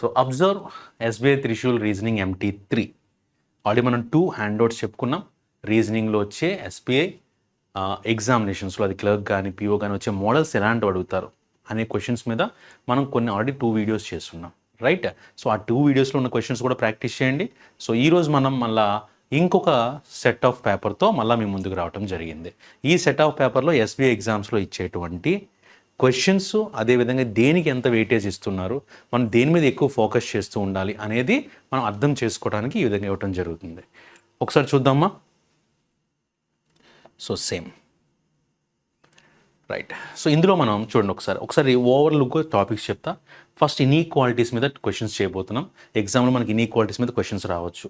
So observe SBI Trishul reasoning MT3 already మనం 2 handouts చెప్పుకున్నాం. రీజనింగ్లో వచ్చే ఎస్బీఐ ఎగ్జామినేషన్స్లో అది క్లర్క్ కానీ పిఓ కానీ వచ్చే మోడల్స్ ఎలాంటివి అడుగుతారు అనే క్వశ్చన్స్ మీద మనం కొన్ని ఆల్రెడీ 2 వీడియోస్ చేస్తున్నాం, రైట్? సో ఆ 2 వీడియోస్లో ఉన్న క్వశ్చన్స్ కూడా ప్రాక్టీస్ చేయండి. సో ఈరోజు మనం మళ్ళీ ఇంకొక సెట్ ఆఫ్ పేపర్తో మళ్ళీ మీ ముందుకు రావడం జరిగింది. ఈ సెట్ ఆఫ్ పేపర్లో ఎస్బీఐ ఎగ్జామ్స్లో ఇచ్చేటువంటి క్వశ్చన్స్, అదేవిధంగా దేనికి ఎంత వెయిటేజ్ ఇస్తున్నారు, మనం దేని మీద ఎక్కువ ఫోకస్ చేస్తూ ఉండాలి అనేది మనం అర్థం చేసుకోవడానికి ఈ విధంగా ఇవ్వటం జరుగుతుంది. ఒకసారి చూద్దామా? So same, right. సో ఇందులో మనం చూడండి ఒకసారి ఓవర్లుక్ టాపిక్స్ చెప్తా. ఫస్ట్ ఇన్ఈక్వాలిటీస్ మీద క్వశ్చన్స్ చేయబోతున్నాం. ఎగ్జామ్లో మనకి ఇన్ఈక్వాలిటీస్ మీద క్వశ్చన్స్ రావచ్చు,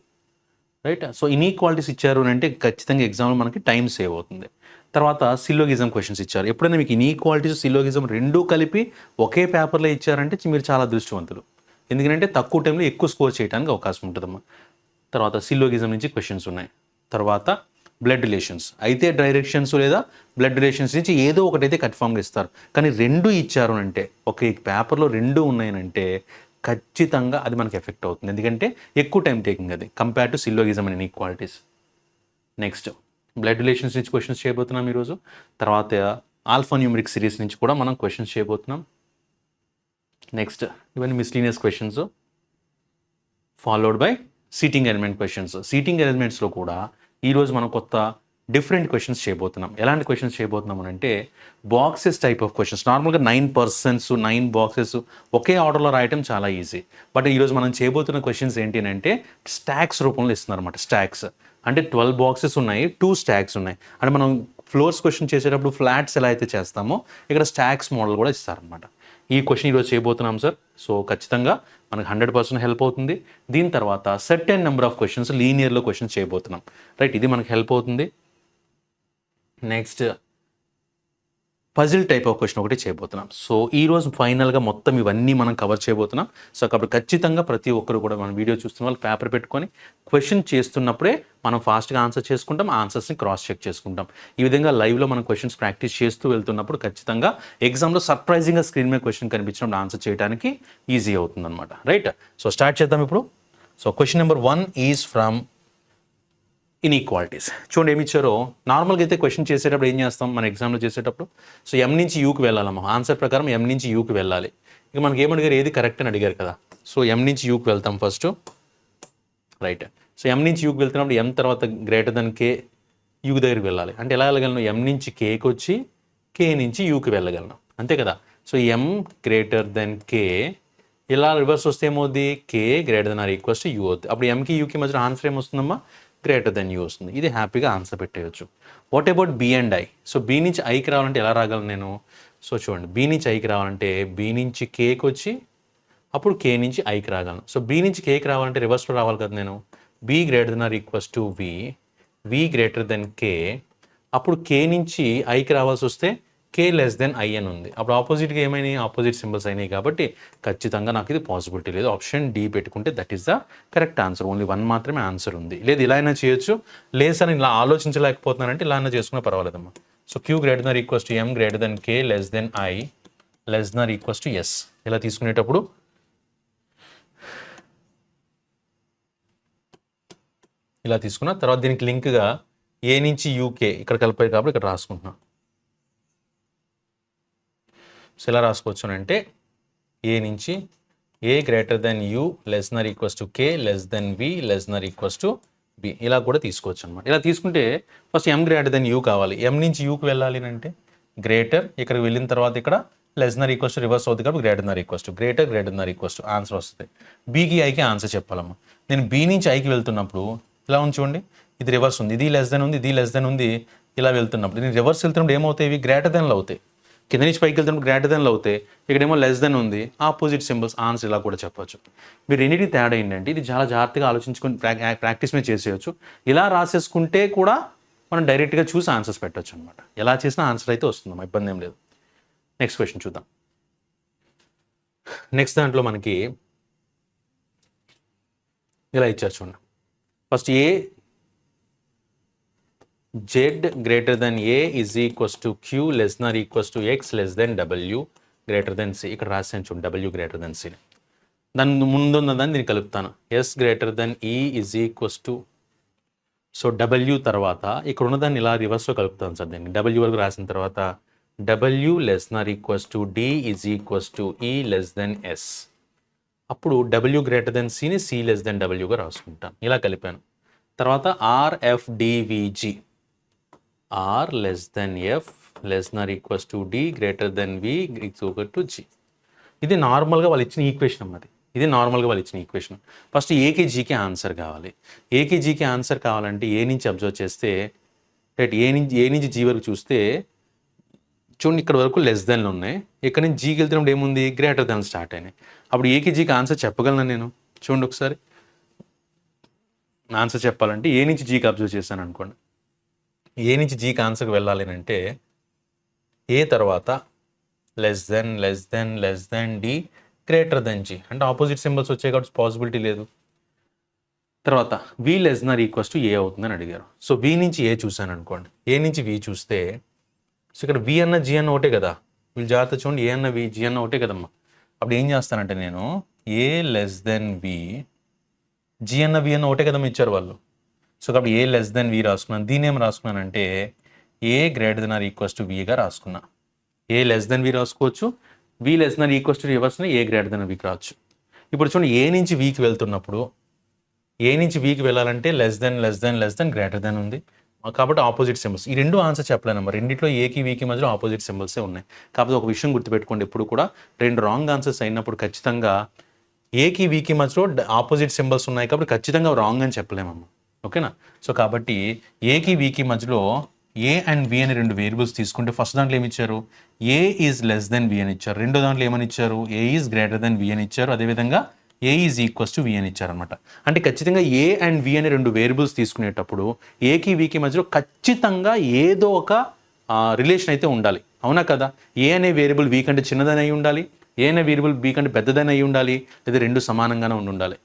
రైట్? సో ఇన్ఈక్వాలిటీస్ ఇచ్చారు అంటే ఖచ్చితంగా ఎగ్జామ్లో మనకి టైం సేవ్ అవుతుంది. తర్వాత సిలోగిజం క్వశ్చన్స్ ఇచ్చారు. ఎప్పుడైనా మీకు ఇన్ఈక్వాలిటీస్ సిలోగిజం రెండూ కలిపి ఒకే పేపర్లో ఇచ్చారంటే మీరు చాలా అదృష్టవంతులు. ఎందుకంటే తక్కువ టైంలో ఎక్కువ స్కోర్ చేయడానికి అవకాశం ఉంటుందమ్మా. తర్వాత సిలోగిజం నుంచి క్వశ్చన్స్ ఉన్నాయి. తర్వాత బ్లడ్ రిలేషన్స్ అయితే డైరెక్షన్స్ లేదా బ్లడ్ రిలేషన్స్ నుంచి ఏదో ఒకటైతే కన్ఫామ్గా ఇస్తారు. కానీ రెండు ఇచ్చారు అంటే, ఒకే పేపర్లో రెండు ఉన్నాయనంటే ఖచ్చితంగా అది మనకి ఎఫెక్ట్ అవుతుంది. ఎందుకంటే ఎక్కువ టైం టేకింగ్ అది compare to syllogism and inequalities. Next blood relations నుంచి క్వశ్చన్స్ చేయబోతున్నాం ఈరోజు. తర్వాత ఆల్ఫా న్యూమరిక్ సిరీస్ నుంచి కూడా మనం క్వశ్చన్స్ చేయబోతున్నాం. నెక్స్ట్ ఇవన్నీ miscellaneous questions followed by seating arrangement questions. Seating అరేంజ్మెంట్స్లో కూడా ఈరోజు మనం కొత్త డిఫరెంట్ క్వశ్చన్స్ చేయబోతున్నాం. ఎలాంటి క్వశ్చన్స్ చేయబోతున్నాం అంటే బాక్సెస్ టైప్ ఆఫ్ క్వశ్చన్స్. నార్మల్గా 9 బాక్సెస్ ఒకే ఆర్డర్లో రాయటం చాలా ఈజీ. బట్ ఈరోజు మనం చేయబోతున్న క్వశ్చన్స్ ఏంటి అంటే స్టాక్స్ రూపంలో ఇస్తున్నారు అనమాట. స్టాక్స్ అంటే 12 బాక్సెస్ ఉన్నాయి, 2 స్టాక్స్ ఉన్నాయి. అంటే మనం ఫ్లోర్స్ క్వశ్చన్ చేసేటప్పుడు ఫ్లాట్స్ ఎలా అయితే చేస్తామో ఇక్కడ స్టాక్స్ మోడల్ కూడా ఇస్తారనమాట. ఈ క్వశ్చన్ ఈరోజు చేయబోతున్నాం సార్. సో ఖచ్చితంగా మనకు 100% హెల్ప్ అవుతుంది. దీని తర్వాత సర్టెన్ నెంబర్ ఆఫ్ క్వశ్చన్స్ లీనియర్లో క్వశ్చన్స్ చేయబోతున్నాం, రైట్? ఇది మనకు హెల్ప్ అవుతుంది. Next puzzle type of question ఒకటి చేయబోతున్నాం. సో ఈరోజు ఫైనల్గా మొత్తం ఇవన్నీ మనం కవర్ చేయబోతున్నాం. సో కాబట్టి ఖచ్చితంగా ప్రతి ఒక్కరు కూడా మన వీడియో చూస్తున్న వాళ్ళు పేపర్ పెట్టుకొని క్వశ్చన్ చేస్తున్నప్పుడే మనం ఫాస్ట్గా ఆన్సర్ చేసుకుంటాం, ఆన్సర్స్ని క్రాస్ చెక్ చేసుకుంటాం. ఈ విధంగా లైవ్లో మనం క్వశ్చన్స్ ప్రాక్టీస్ చేస్తూ వెళ్తున్నప్పుడు ఖచ్చితంగా ఎగ్జామ్లో సర్ప్రైజింగ్గా స్క్రీన్ మీద క్వశ్చన్ కనిపించినప్పుడు ఆన్సర్ చేయడానికి ఈజీ అవుతుంది అనమాట, రైట్? సో స్టార్ట్ చేద్దాం ఇప్పుడు. So question number 1 is from inequalities. చూడండి ఏమి ఇచ్చారో. నార్మల్గా అయితే క్వశ్చన్ చేసేటప్పుడు ఏం చేస్తాం మన ఎగ్జామ్లో చేసేటప్పుడు? సో M నుంచి Uకి వెళ్ళాలమ్మా. ఆన్సర్ ప్రకారం M నుంచి Uకి వెళ్ళాలి. ఇక మనకి ఏమడిగారు, ఏది కరెక్ట్ అని అడిగారు కదా. సో M నుంచి Uకి వెళ్తాం ఫస్ట్, రైట్? సో M నుంచి Uకి వెళ్తున్నప్పుడు M తర్వాత గ్రేటర్ దెన్ K U దగ్గరికి వెళ్ళాలి. అంటే ఎలా వెళ్ళగలను? M నుంచి Kకి వచ్చి K నుంచి Uకి వెళ్ళగలను, అంతే కదా. So M greater than K, ఇలా రివర్స్ వస్తే ఏమవుద్ది? K greater than or equals to U అవుతుంది. అప్పుడు Mకి Uకి మధ్య ఆన్సర్ ఏమొస్తుందమ్మా? గ్రేటర్ దెన్ U వస్తుంది. ఇది హ్యాపీగా ఆన్సర్ పెట్టేయచ్చు. What about B and I? So B నుంచి Iకి రావాలంటే ఎలా రాగలను నేను? సో చూడండి, B నుంచి Iకి రావాలంటే B నుంచి Kకి వచ్చి అప్పుడు K నుంచి Iకి రాగలను. సో B నుంచి Kకి రావాలంటే రివర్స్లో రావాలి కదా నేను. B greater than or equals to V, V greater than K, అప్పుడు K నుంచి Iకి రావాల్సి వస్తే K లెస్ దెన్ I అని ఉంది. అప్పుడు ఆపోజిట్గా ఏమైనాయి? ఆపోజిట్ సింబల్స్ అయినాయి. కాబట్టి ఖచ్చితంగా నాకు ఇది పాసిబిలిటీ లేదు. ఆప్షన్ D పెట్టుకుంటే that is the correct answer. Only 1 మాత్రమే ఆన్సర్ ఉంది. లేదు ఇలా అయినా చేయొచ్చు, లేదు సార్ ఇలా ఆలోచించలేకపోతున్నానంటే ఇలా అయినా చేసుకునే పర్వాలేదమ్మా. So Q greater than equals to M greater than K less than I less than equals to S. ఇలా తీసుకునేటప్పుడు ఇలా తీసుకున్నా. తర్వాత దీనికి లింక్గా A నుంచి UK ఇక్కడ కలిపాయి కాబట్టి ఇక్కడ రాసుకుంటున్నా. సో ఎలా రాసుకోవచ్చు అంటే ఏ నుంచి A greater than U less than equals to K less then V less than equals to B. ఇలా కూడా తీసుకోవచ్చు అనమాట. ఇలా తీసుకుంటే first M greater than U కావాలి. M నుంచి Uకి వెళ్ళాలి అంటే గ్రేటర్, ఇక్కడికి వెళ్ళిన తర్వాత ఇక్కడ less than equals to reverse అవుతుంది కాబట్టి greater than equals to greater greater than equals to answer వస్తుంది. Bకి Iకి ఆన్సర్ చెప్పాలమ్మా. నేను B నుంచి Iకి వెళ్తున్నప్పుడు ఇలా ఉంచుకోండి, ఇది రివర్స్ ఉంది, ఇది లెస్ దెన్ ఉంది, ఇది లెస్ దెన్ ఉంది. ఇలా వెళ్తున్నప్పుడు నేను రివర్స్ వెళ్తున్నప్పుడు ఏమవుతాయి? ఇవి గ్రేటర్ దెన్లు అవుతాయి. కింద నుంచి పైకి వెళ్తున్నప్పుడు గ్రేటర్ దెన్లు అవుతాయి. ఇక్కడేమో లెస్ దెన్ ఉంది, ఆపోజిట్ సింబల్స్. ఆన్సర్ ఇలా కూడా చెప్పచ్చు. మీరు రెండింటికి తేడా ఏంటంటే ఇది చాలా జాగ్రత్తగా ఆలోచించుకొని ప్రాక్టీస్ మీద చేసేయచ్చు. ఇలా రాసేసుకుంటే కూడా మనం డైరెక్ట్గా చూసి ఆన్సర్స్ పెట్టచ్చు అనమాట. ఎలా చేసినా ఆన్సర్ అయితే వస్తుందమ్మా, ఇబ్బంది ఏం లేదు. నెక్స్ట్ క్వశ్చన్ చూద్దాం. నెక్స్ట్ దాంట్లో మనకి ఇలా ఇచ్చారు చూడండి. First Z greater than A is equals to Q less than or equals to X less than W greater than C. ఇక్కడ రాసాను చూడండి, W greater than C. దాని ముందున్న దాన్ని దీన్ని కలుపుతాను. ఎస్ గ్రేటర్ దెన్ ఈ is equals to, so W తర్వాత ఇక్కడ ఉన్నదాన్ని ఇలా రివర్స్లో కలుపుతాను సార్. దీన్ని డబ్ల్యూ వరకు రాసిన తర్వాత W less nor equals to D is equals to E less than S. అప్పుడు డబ్ల్యూ గ్రేటర్ దెన్ సిని సి లెస్ దెన్ డబ్ల్యూగా రాసుకుంటాను. ఇలా కలిపాను. తర్వాత R F D V G, R less than F less nor equals to D greater than V equal to G. ఇది నార్మల్గా వాళ్ళు ఇచ్చిన ఈక్వేషన్ అన్నది. ఇది నార్మల్గా వాళ్ళు ఇచ్చిన ఈక్వేషన్. ఫస్ట్ ఏకి జీకి ఆన్సర్ కావాలి. ఏకి జీకి ఆన్సర్ కావాలంటే ఏ నుంచి అబ్జర్వ్ చేస్తే, రైట్, ఏ నుంచి జీ వరకు చూస్తే చూడండి ఇక్కడ వరకు లెస్ దెన్లు ఉన్నాయి. ఇక్కడ నుంచి జీకి వెళ్తున్నప్పుడు ఏముంది, గ్రేటర్ దెన్ స్టార్ట్ అయినాయి. అప్పుడు ఏకి జీకి ఆన్సర్ చెప్పగలను నేను. చూడండి ఒకసారి ఆన్సర్ చెప్పాలంటే ఏ నుంచి జీకి అబ్జర్వ్ చేశాను అనుకోండి. ఏ నుంచి జీకి ఆన్సర్కి వెళ్ళాలి అంటే ఏ తర్వాత less than less than less than D greater than G, అంటే ఆపోజిట్ సింబల్స్ వచ్చాయి కాబట్టి పాసిబిలిటీ లేదు. తర్వాత V less nor equals to A అవుతుందని అడిగారు. సో వి నుంచి ఏ చూశాను అనుకోండి. ఏ నుంచి వి చూస్తే, సో ఇక్కడ వి అన్న జీ అన్న ఒకటే కదా, వీళ్ళు జాగ్రత్త చూడండి, ఏ అన్న వి జీ అన్న ఒకటే కదమ్మా. అప్పుడు ఏం చేస్తానంటే నేను ఏ లెస్ దెన్ వి, జీ అన్న వి అన్న ఒకటే కదమ్మా ఇచ్చారు వాళ్ళు. సో కాబట్టి ఏ లెస్ దెన్ వి రాసుకున్నాను. దీని ఏం రాసుకున్నానంటే A greater than or equals to విగా రాసుకున్నా. ఏ లెస్ దెన్ వి రాసుకోవచ్చు, V less than equals to రివర్స్ని ఏ గ్రేటర్ దెన్ వికి రావచ్చు. ఇప్పుడు చూడండి ఏ నుంచి వీకి వెళ్తున్నప్పుడు, ఏ నుంచి వీకి వెళ్ళాలంటే less than less than less then greater than ఉంది కాబట్టి ఆపోజిట్ సింబల్స్. ఈ రెండు ఆన్సర్ చెప్పలేనమ్మా. రెండిట్లో ఏకి వీకి మధ్యలో ఆపోజిట్ సింబల్సే ఉన్నాయి. కాకపోతే ఒక విషయం గుర్తుపెట్టుకోండి, ఎప్పుడు కూడా రెండు రాంగ్ ఆన్సర్స్ అయినప్పుడు ఖచ్చితంగా ఏకి వీకి మధ్యలో ఆపోజిట్ సింబల్స్ ఉన్నాయి కాబట్టి ఖచ్చితంగా రాంగ్ అని చెప్పలేమమ్మా. ఓకేనా? సో కాబట్టి ఏకి వీకి మధ్యలో ఏ అండ్ వి అని రెండు వేరియబుల్స్ తీసుకుంటే ఫస్ట్ దాంట్లో ఏమి ఇచ్చారు, ఏ ఈజ్ లెస్ దెన్ వి అని ఇచ్చారు. రెండో దాంట్లో ఏమని ఇచ్చారు, ఏ ఈజ్ గ్రేటర్ దెన్ వి అని ఇచ్చారు. అదేవిధంగా ఏ ఈజ్ ఈక్వల్స్ టు వి అని ఇచ్చారనమాట. అంటే ఖచ్చితంగా ఏ అండ్ వి అనే రెండు వేరియబుల్స్ తీసుకునేటప్పుడు ఏకి వీకి మధ్యలో ఖచ్చితంగా ఏదో ఒక రిలేషన్ అయితే ఉండాలి. అవునా కదా? ఏ అనే వేరియబుల్ వి కంటే చిన్నదని అయి ఉండాలి, ఏ అనే వేరియబుల్ బి కంటే పెద్దదని అయి ఉండాలి, లేదా రెండు సమానంగానే ఉండాలి.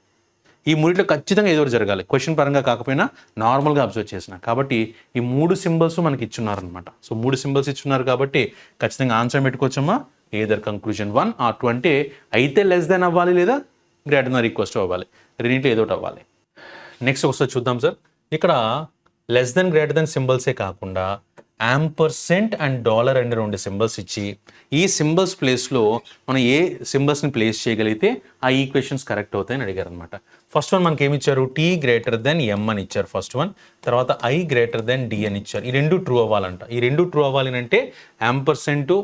ఈ మూడిట్లో ఖచ్చితంగా ఏదో జరగాలి. క్వశ్చన్ పరంగా కాకపోయినా నార్మల్గా అబ్జర్వ్ చేసిన. కాబట్టి ఈ మూడు సింబల్స్ మనకి ఇచ్చున్నారనమాట. సో మూడు సింబల్స్ ఇచ్చున్నారు కాబట్టి ఖచ్చితంగా ఆన్సర్ పెట్టుకోవచ్చమ్మా. ఏదర్ కంక్లూజన్ 1 or 2 అంటే అయితే లెస్ దెన్ అవ్వాలి లేదా గ్రేటర్ దెన్ ఈక్వల్స్ టు అవ్వాలి. రెండింటిలో ఏదో ఒకటి అవ్వాలి. నెక్స్ట్ ఒకసారి చూద్దాం సార్. ఇక్కడ లెస్ దెన్ గ్రేటర్ దెన్ సింబల్సే కాకుండా యాంపర్సెంట్ అండ్ డాలర్ అనే రెండు సింబల్స్ ఇచ్చి ఈ సింబల్స్ ప్లేస్లో మనం ఏ సింబల్స్ని ప్లేస్ చేయగలిగితే ఆ ఈక్వేషన్స్ కరెక్ట్ అవుతాయని అడిగారు అనమాట. ఫస్ట్ వన్ మనకి ఏమి ఇచ్చారు, టీ గ్రేటర్ దెన్ ఎం అని ఇచ్చారు ఫస్ట్ వన్. తర్వాత ఐ గ్రేటర్ దెన్ డి అని ఇచ్చారు. ఈ రెండు ట్రూ అవ్వాలంట. ఈ రెండు ట్రూ అవ్వాలి అంటే యాంపర్సెంట్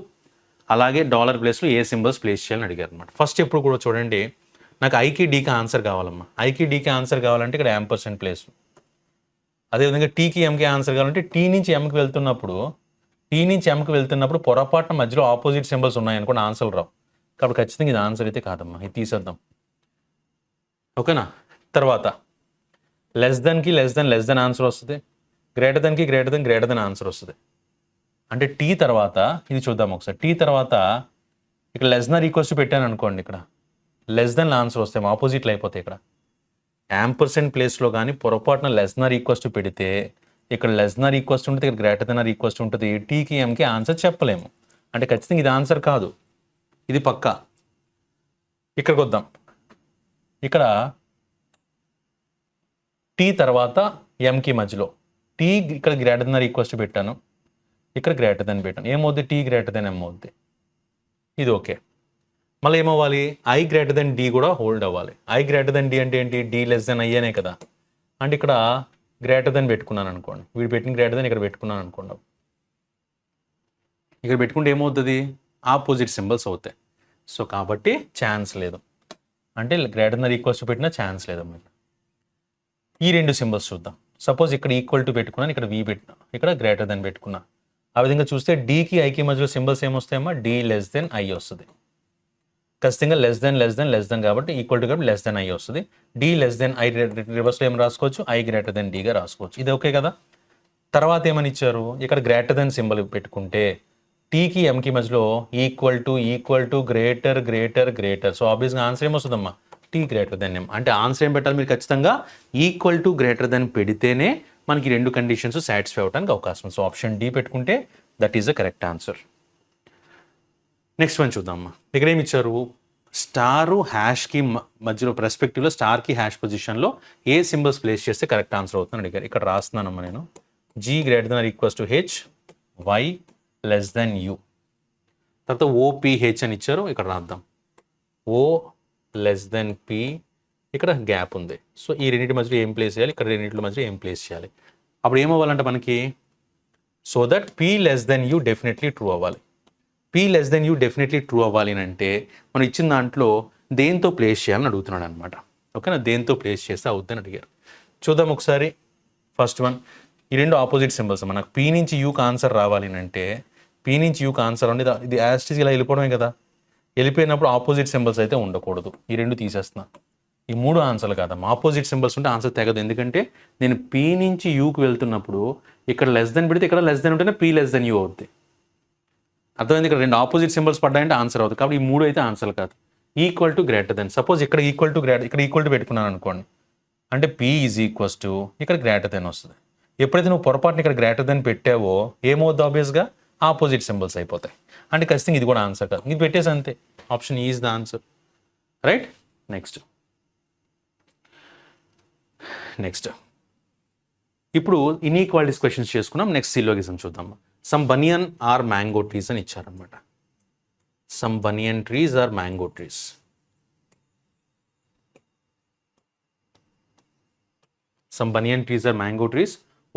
అలాగే డాలర్ ప్లేస్లో ఏ సింబల్స్ ప్లేస్ చేయాలని అడిగారు అనమాట. ఫస్ట్ ఎప్పుడు కూడా చూడండి, నాకు ఐకి డీకి ఆన్సర్ కావాలమ్మా. ఐకి డీకి ఆన్సర్ కావాలంటే ఇక్కడ యాంపర్సెంట్ ప్లేస్. అదేవిధంగా టీకి ఎంకి ఆన్సర్ కావాలంటే టీ నుంచి ఎంకి వెళ్తున్నప్పుడు పొరపాటున మధ్యలో ఆపోజిట్ సింబల్స్ ఉన్నాయనుకోండి ఆన్సర్ రావు. కాబట్టి ఖచ్చితంగా ఇది ఆన్సర్ అయితే కాదమ్మా, ఇది తీసేద్దాం. ఓకేనా? తర్వాత లెస్ దెన్కి లెస్ దెన్ ఆన్సర్ వస్తుంది, గ్రేటర్ దెన్ ఆన్సర్ వస్తుంది. అంటే టీ తర్వాత ఇది చూద్దాం ఒకసారి. టీ తర్వాత ఇక్కడ లెస్ దెన్ ఈక్వల్స్ టు పెట్టాను అనుకోండి, ఇక్కడ లెస్ దెన్ ఆన్సర్ వస్తాయి, ఆపోజిట్లు అయిపోతాయి. ఇక్కడ యాంపర్సెంట్ ప్లేస్లో కానీ పొరపాటున లెస్ దెన్ ఈక్వల్స్ టు పెడితే ఇక్కడ లెస్ దెన్ ఈక్వల్స్ టు ఉంటుంది, ఇక్కడ గ్రేటర్ దెన్ ఈక్వల్స్ టు ఉంటుంది. టీకి ఎంకి ఆన్సర్ చెప్పలేము. అంటే ఖచ్చితంగా ఇది ఆన్సర్ కాదు, ఇది పక్కా. ఇక్కడికి వద్దాం. ఇక్కడ టీ తర్వాత ఎంకి మధ్యలో టీ ఇక్కడ గ్రేటర్ దెన్ ఈక్వల్స్ టు పెట్టాను, ఇక్కడ గ్రేటర్ దెన్ పెట్టాను. ఏమవుద్ది, టీ గ్రేటర్ దెన్ ఎం అవుద్ది. ఇది ఓకే. మళ్ళీ ఏమవ్వాలి, ఐ గ్రేటర్ దెన్ డి కూడా హోల్డ్ అవ్వాలి. ఐ గ్రేటర్ దెన్ డి అంటే ఏంటి, డి లెస్ దెన్ ఐ అనే కదా. అంటే ఇక్కడ గ్రేటర్ దెన్ పెట్టుకున్నాను అనుకోండి, వీడు పెట్టిన గ్రేటర్ దెన్ ఇక్కడ పెట్టుకున్నాను అనుకోండి. ఇక్కడ పెట్టుకుంటే ఏమవుతుంది, ఆపోజిట్ సింబల్స్ అవుతాయి. సో కాబట్టి ఛాన్స్ లేదు. అంటే గ్రేటర్ దెన్ ఈక్వల్స్ టు పెట్టినా ఛాన్స్ లేదమ్మా. ఈ రెండు సింబల్స్ చూద్దాం. సపోజ్ ఇక్కడ ఈక్వల్ టు పెట్టుకున్నాను, ఇక్కడ వి పెట్టినా, ఇక్కడ గ్రేటర్ దెన్ పెట్టుకున్నా. ఆ విధంగా చూస్తే డీకి ఐకి మధ్యలో సింబల్స్ ఏమొస్తాయమ్మా, డి లెస్ దెన్ ఐ వస్తుంది. ఖచ్చితంగా లెస్ దెన్ కాబట్టి ఈక్వల్ టు కాబట్టి లెస్ దెన్ ఐ వస్తుంది. డి లెస్ దెన్ ఐ రివర్స్లో ఏం రాసుకోవచ్చు, ఐ గ్రేటర్ దెన్ డిగా రాసుకోవచ్చు. ఇది ఓకే కదా. తర్వాత ఏమని ఇచ్చారు, ఇక్కడ గ్రేటర్ దెన్ సింబల్ పెట్టుకుంటే టీకి ఎంకి మధ్యలో ఈక్వల్ టు గ్రేటర్. సో ఆబ్వియస్గా ఆన్సర్ ఏమొస్తుందమ్మా, టీ గ్రేటర్ దెన్ ఎం. అంటే ఆన్సర్ ఏం పెట్టాలి మీరు, ఖచ్చితంగా ఈక్వల్ టు గ్రేటర్ దెన్ పెడితేనే మనకి రెండు కండిషన్స్ సాటిస్ఫై అవడానికి అవకాశం. సో ఆప్షన్ డి పెట్టుకుంటే that is the correct answer. Next one చూద్దామమ్మా. ఇక్కడ ఏమి ఇచ్చారు, స్టారు హ్యాష్కి మధ్యలో పర్స్పెక్టివ్లో స్టార్కి హ్యాష్ పొజిషన్లో ఏ సింబల్స్ ప్లేస్ చేస్తే కరెక్ట్ ఆన్సర్ అవుతుందని అడిగారు. ఇక్కడ రాస్తున్నానమ్మా నేను. G greater than or equals to H, Y less than U. తర్వాత OPH అని ఇచ్చారు, ఇక్కడ రాద్దాం. O లెస్ దెన్ P, ఇక్కడ గ్యాప్ ఉంది. సో ఈ రెండింటి మధ్యలో ఏం ప్లేస్ చేయాలి, ఇక్కడ రెండింటి మధ్యలో ఏం ప్లేస్ చేయాలి. అప్పుడు ఏమవ్వాలంటే మనకి so that P less than U definitely true అవ్వాలి. P less than U definitely true అవ్వాలి అని అంటే మనం ఇచ్చిన దాంట్లో దేంతో ప్లేస్ చేయాలని అడుగుతున్నాడు అనమాట. ఓకేనా, దేంతో ప్లేస్ చేస్తే అవుతుందని అడిగారు. చూద్దాం ఒకసారి. ఫస్ట్ వన్, ఈ రెండు ఆపోజిట్ సింబల్స్. మనకు P నుంచి Uకి ఆన్సర్ రావాలి అంటే P నుంచి Uకి ఆన్సర్ అంటే ఇది యాస్టిస్ ఇలా వెళ్ళిపోవడమే కదా. వెళ్ళిపోయినప్పుడు ఆపోజిట్ సింబల్స్ అయితే ఉండకూడదు. ఈ రెండు తీసేస్తున్నా. ఈ మూడు ఆన్సర్లు కాదమ్మా, ఆపోజిట్ సింబల్స్ ఉంటే ఆన్సర్ తెగదు. ఎందుకంటే నేను P నుంచి Uకి వెళ్తున్నప్పుడు ఇక్కడ లెస్ దెన్ పెడితే ఇక్కడ లెస్ దెన్ ఉంటేనే P లెస్ దెన్ U అవుద్ది. అర్థమైంది? ఇక్కడ రెండు ఆపోజిట్ సింబల్స్ పడ్డాయంటే ఆన్సర్ అవుతుంది. కాబట్టి ఈ మూడు అయితే ఆన్సర్ కాదు. Equal to greater than, suppose ఇక్కడ ఈక్వల్ టు ఇక్కడ ఈక్వల్ టు పెట్టుకున్నాను అనుకోండి, అంటే P ఈజ్ ఈక్వల్స్ టు ఇక్కడ గ్రేటర్ దెన్ వస్తుంది. ఎప్పుడైతే నువ్వు పొరపాటుని ఇక్కడ గ్రేటర్ దెన్ పెట్టావో ఏమవుద్ది? ఆబ్వియస్గా ఆపోజిట్ సింబల్స్ అయిపోతాయి. అంటే ఖచ్చితంగా ఇది కూడా ఆన్సర్ కాదు. ఇది పెట్టేసి అంతే. Option is the answer. Right. Next ఇప్పుడు ఇన్ఈక్వాలిటీస్ క్వశ్చన్స్ చేసుకున్నాం. నెక్స్ట్ సిలోగిజం చూద్దాం. Some banyan are mango trees అని ఇచ్చారనమాట. Some banyan trees are mango trees. Some banyan trees are mango trees.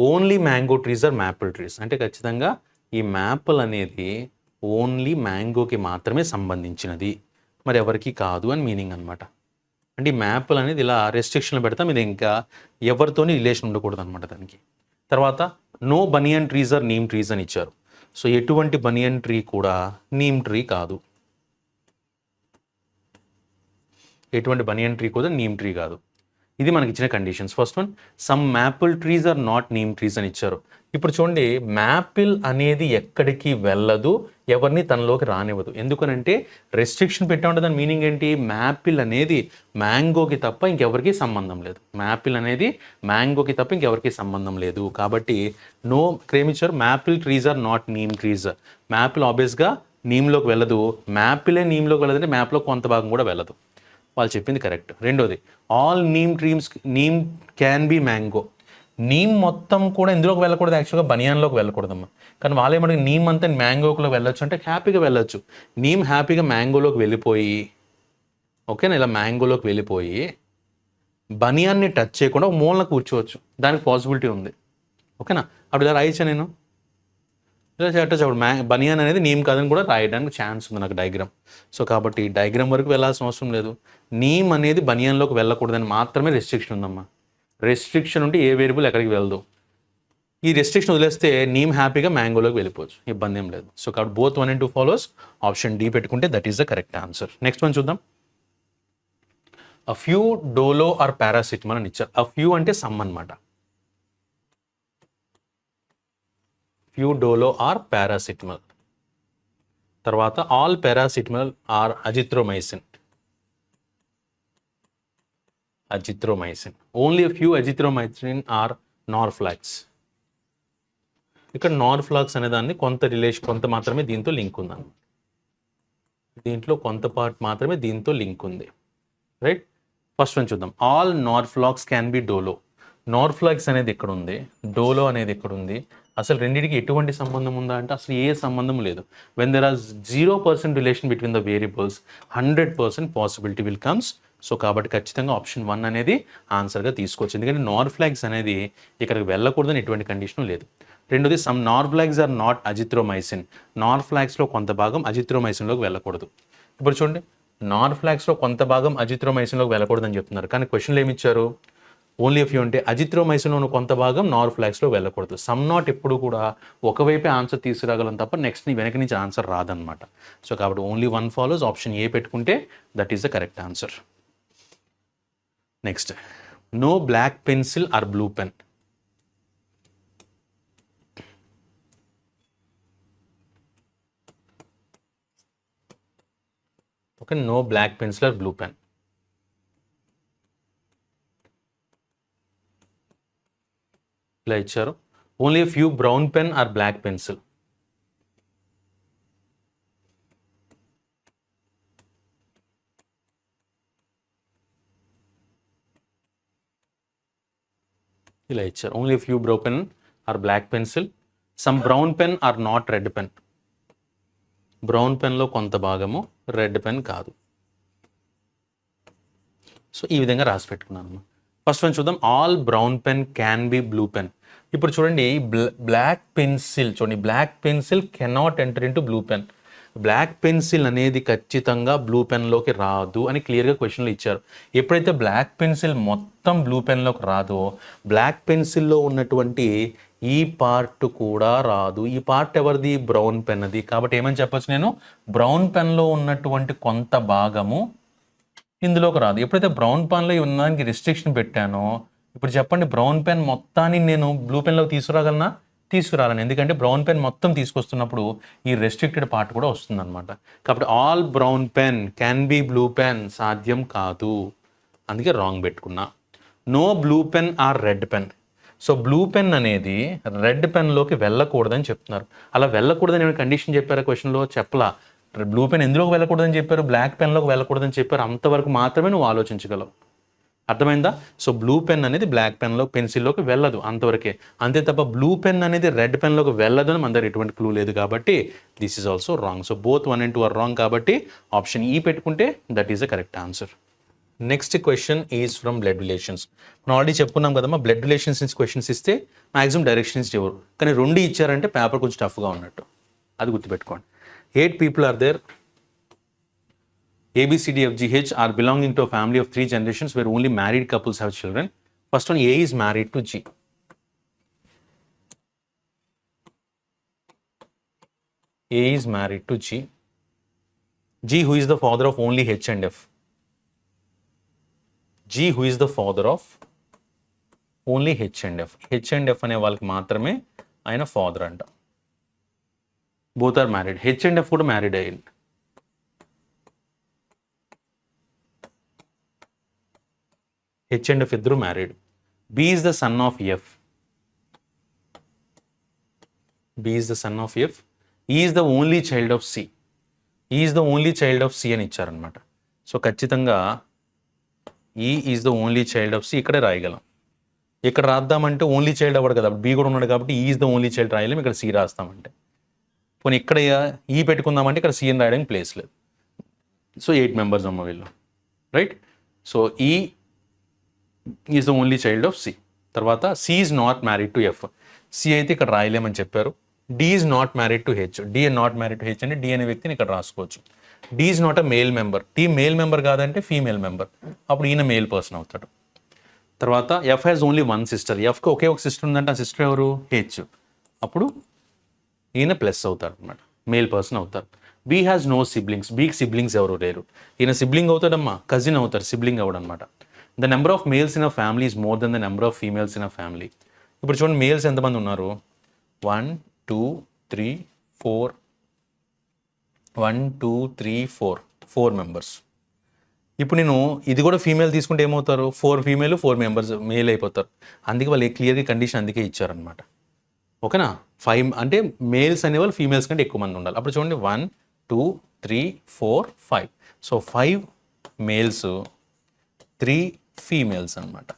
Only mango trees are maple trees. అంటే ఖచ్చితంగా ఈ maple అనేది only మ్యాంగోకి మాత్రమే సంబంధించినది, మరి ఎవరికి కాదు అని మీనింగ్ అనమాట. అంటే ఈ మ్యాపుల్ అనేది ఇలా రెస్ట్రిక్షన్లు పెడతాం, ఇది ఇంకా ఎవరితోని రిలేషన్ ఉండకూడదు అనమాట దానికి. తర్వాత no banyan trees are neem trees అని ఇచ్చారు. సో ఎటువంటి బనియన్ ట్రీ కూడా నీమ్ ట్రీ కాదు. ఎటువంటి బనియన్ ట్రీ కూడా నీమ్ ట్రీ కాదు. ఇది మనకి ఇచ్చిన conditions. First one, some maple trees are not neem trees అని ఇచ్చారు. ఇప్పుడు చూడండి, మ్యాపిల్ అనేది ఎక్కడికి వెళ్ళదు, ఎవరిని తనలోకి రానివ్వదు. ఎందుకనంటే రెస్ట్రిక్షన్ పెట్టా ఉంటే దాని మీనింగ్ ఏంటి? మ్యాపిల్ అనేది మ్యాంగోకి తప్ప ఇంకెవరికి సంబంధం లేదు. మ్యాపిల్ అనేది మ్యాంగోకి తప్ప ఇంకెవరికి సంబంధం లేదు. కాబట్టి నో క్రేమిచ్చారు, maple trees are not neem trees. Maple ఆబ్వియస్గా నీమ్లోకి వెళ్ళదు. మ్యాపిలే నీమ్లోకి వెళ్ళదంటే మ్యాప్లో కొంత భాగం కూడా వెళ్ళదు. వాళ్ళు చెప్పింది కరెక్ట్. రెండోది, all neem can be mango. Neem మొత్తం కూడా ఇందులోకి వెళ్ళకూడదు, యాక్చువల్గా బనియాన్లోకి వెళ్ళకూడదమ్మా. కానీ వాళ్ళు ఏమంటే నీమ్ అంతా మ్యాంగోకి వెళ్ళొచ్చు అంటే హ్యాపీగా వెళ్ళొచ్చు. నీమ్ హ్యాపీగా మ్యాంగోలోకి వెళ్ళిపోయి, ఓకేనా, ఇలా మ్యాంగోలోకి వెళ్ళిపోయి బనియాన్ని టచ్ చేయకుండా మూలన కూర్చోవచ్చు. దానికి పాసిబిలిటీ ఉంది. ఓకేనా, అప్పుడు ఇలా రాయించా నేను. ఇలా చేయటచ్చు. అప్పుడు బనియాన్ అనేది నీమ్ కాదని కూడా రాయడానికి ఛాన్స్ ఉంది నాకు డయాగ్రామ్. సో కాబట్టి డయాగ్రామ్ వరకు వెళ్ళాల్సిన అవసరం లేదు. నీమ్ అనేది బనియాన్లోకి వెళ్ళకూడదని మాత్రమే రెస్ట్రిక్షన్ ఉందమ్మా. రెస్ట్రిక్షన్ ఉంటే ఏ వేరియబుల్ ఎక్కడికి వెళ్ళదు. ఈ రెస్ట్రిక్షన్ వదిలేస్తే నీమ్ హ్యాపీగా మ్యాంగోలోకి వెళ్ళిపోవచ్చు, ఇబ్బంది ఏం లేదు. సో కాబట్టి both 1 and 2 follows. Option D పెట్టుకుంటే that is the correct answer. Next one చూద్దాం. A few Dolo are paracetamol అని ఇచ్చారు. అ ఫ్యూ అంటే సమ్ అనమాట. Few Dolo are paracetamol. తర్వాత all paracetamol are azithromycin. Only a few azithromycin are norflox. ఇక్కడ norflox అనే దాన్ని కొంత మాత్రమే దీంతో లింక్ ఉంది అన్నమాట. దీంట్లో కొంత పార్ట్ మాత్రమే దీంతో లింక్ ఉంది. రైట్. ఫస్ట్ వన్ చూద్దాం. All norflox can be Dolo. Norflox అనేది ఇక్కడ ఉంది, డోలో అనేది ఇక్కడ ఉంది. అసలు రెండింటికి ఎటువంటి సంబంధం ఉందా అంటే అసలు ఏ సంబంధం లేదు. When there are 0% relation between the variables, 100% possibility will comes. So కాబట్టి ఖచ్చితంగా ఆప్షన్ 1 అనేది ఆన్సర్గా తీసుకోవచ్చు. ఎందుకంటే నార్ఫ్లాక్స్ అనేది ఇక్కడికి వెళ్ళకూడదని ఎటువంటి కండిషన్ లేదు. రెండోది, సమ్ నార్ఫ్లాక్స్ ఆర్ నాట్ అజిత్రోమైసిన్. నార్ఫ్లాక్స్లో కొంత భాగం అజిత్రోమైసిన్లోకి వెళ్ళకూడదు. ఇప్పుడు చూడండి, నార్ఫ్లాక్స్లో కొంత భాగం అజిత్రోమైసిన్లోకి వెళ్ళకూడదని చెప్తున్నారు. కానీ క్వశ్చన్లు ఏమి ఇచ్చారు? ఓన్లీ ఎఫ్ యూ అంటే అజిత్రోమైసిన్లో కొంత భాగం నార్ఫ్లాక్స్లో వెళ్ళకూడదు. సమ్ నాట్ ఎప్పుడు కూడా ఒకవైపే ఆన్సర్ తీసుకురాగలం తప్ప నెక్స్ట్ వెనక నుంచి ఆన్సర్ రాదనమాట. సో కాబట్టి ఓన్లీ 1 ఫాలోస్. ఆప్షన్ ఏ పెట్టుకుంటే that is the correct answer. Next, no black pencil are blue pen. Okay, no black pencil are blue pen. ఇలా ఇచ్చారు. Only few brown pen are black pencil. ఇలా ఇచ్చారు. Only few brown pen are black pencil, some brown pen are not red pen. Brown పెన్లో కొంత భాగము, red pen కాదు. So ఈ విధంగా రాసి పెట్టుకున్నాను. ఫస్ట్ వన్ చూద్దాం. All brown pen can be blue pen. ఇప్పుడు చూడండి, బ్లాక్ పెన్సిల్ చూడండి, black pencil cannot enter into blue pen. Black pencil అనేది ఖచ్చితంగా బ్లూ పెన్లోకి రాదు అని క్లియర్గా క్వశ్చన్లో ఇచ్చారు. ఎప్పుడైతే బ్లాక్ పెన్సిల్ మొత్తం బ్లూ పెన్లోకి రాదో, బ్లాక్ పెన్సిల్లో ఉన్నటువంటి ఈ పార్ట్ కూడా రాదు. ఈ పార్ట్ ఎవరిది? బ్రౌన్ పెన్ అది. కాబట్టి ఏమని చెప్పచ్చు నేను? బ్రౌన్ పెన్లో ఉన్నటువంటి కొంత భాగము ఇందులోకి రాదు. ఎప్పుడైతే బ్రౌన్ పెన్లో ఉన్నదానికి రిస్ట్రిక్షన్ పెట్టానో, ఇప్పుడు చెప్పండి, బ్రౌన్ పెన్ మొత్తాన్ని నేను బ్లూ పెన్లోకి తీసుకురాగలనా? తీసుకురాలను. ఎందుకంటే బ్రౌన్ పెన్ మొత్తం తీసుకొస్తున్నప్పుడు ఈ రెస్ట్రిక్టెడ్ పార్ట్ కూడా వస్తుందన్నమాట. కాబట్టి all brown pen can be blue pen సాధ్యం కాదు, అందుకే రాంగ్ పెట్టుకున్నా. No blue pen are red pen. So blue pen అనేది రెడ్ పెన్లోకి వెళ్ళకూడదని చెప్తున్నారు. అలా వెళ్ళకూడదని ఏమైనా కండిషన్ చెప్పారా క్వశ్చన్లో? చెప్పలా. బ్లూ పెన్ ఎందులోకి వెళ్ళకూడదని చెప్పారు? బ్లాక్ పెన్లోకి వెళ్ళకూడదని చెప్పారు. అంతవరకు మాత్రమే నువ్వు ఆలోచించగలవు. అర్థమైందా? సో బ్లూ పెన్ అనేది బ్లాక్ పెన్లో పెన్సిల్లోకి వెళ్ళదు, అంతవరకే. అంతే తప్ప బ్లూ పెన్ అనేది రెడ్ పెన్లోకి వెళ్ళదు అని మన దగ్గర ఎటువంటి క్లూ లేదు. కాబట్టి this is also wrong. So both 1 and 2 are wrong. కాబట్టి ఆప్షన్ ఈ పెట్టుకుంటే that is the correct answer. Next question is from blood relations. మనం ఆల్రెడీ చెప్పుకున్నాం కదమ్మా, బ్లడ్ రిలేషన్స్ నుంచి క్వశ్చన్స్ ఇస్తే మ్యాక్సిమం డైరెక్షన్స్ ఇవ్వరు, కానీ 2 ఇచ్చారంటే పేపర్ కొంచెం టఫ్గా ఉన్నట్టు, అది గుర్తుపెట్టుకోండి. 8 people are there. A, B, C, D, F, G, H are belonging to a family of 3 generations where only married couples have children. First one, A is married to G. A is married to G. G, who is the father of only H and F. G, who is the father of only H and F. H and F అనే వాళ్ళకి మాత్రమే ఆయన father అంట. Both are married. H and F కూడా married అయ్యింది. H and F ఇద్దరు married. B is the son of F. B is the son of F. E is the only child of C. E is the only child of C అని ఇచ్చారనమాట. So ఖచ్చితంగా E is the only child of C ఇక్కడే రాయగలం. ఇక్కడ రాద్దామంటే only child అవ్వడు కదా, B కూడా ఉన్నాడు కాబట్టి ఈ ఈజ్ ద ఓన్లీ చైల్డ్ రాయలేం. ఇక్కడ సి రాస్తామంటే, పోనీ ఇక్కడ ఈ పెట్టుకుందామంటే ఇక్కడ సి అని రాయడానికి ప్లేస్ లేదు. సో 8 members అమ్మ వీళ్ళు, right. So E is the only child of C. తర్వాత C is not married to F. C అయితే ఇక్కడ రాయలేమని చెప్పారు. D is not married to H. D not married to H అంటే డి అనే వ్యక్తిని ఇక్కడ రాసుకోవచ్చు. D is not a male member. D male member కాదంటే ఫీమేల్ మెంబర్, అప్పుడు ఈయన మేల్ పర్సన్ అవుతాడు. తర్వాత ఎఫ్ హ్యాజ్ ఓన్లీ 1 sister. ఎఫ్కి ఒకే ఒక సిస్టర్ ఉందంటే ఆ సిస్టర్ ఎవరు? హెచ్. అప్పుడు ఈయన ప్లస్ అవుతాడు అనమాట, మేల్ పర్సన్ అవుతారు. B has no siblings. బీకి సిబ్లింగ్స్ ఎవరు లేరు. ఈయన సిబ్లింగ్ అవుతాడమ్మా, కజిన్ అవుతారు, సిబ్లింగ్ అవడం అనమాట. The number of males in a family is more than the number of females in a family. ఇప్పుడు చూడండి, మేల్స్ ఎంతమంది ఉన్నారు? 1 2 3 4 1 2 3 4 members. ఇప్పుడు నేను ఇది కూడా ఫీమేల్ తీసుకుంటే ఏమవుతారు? 4 female 4 members మేల్ అయిపోతారు. అందుకే వాళ్ళు క్లియర్గా కండిషన్ అందుకే ఇచ్చారనమాట. ఓకేనా? 5 అంటే మేల్స్ అనేవాళ్ళు ఫీమేల్స్ కంటే ఎక్కువ మంది ఉండాలి. అప్పుడు చూడండి 1 2 3 4 5. సో 5 మేల్స్ 3 females అనమాట.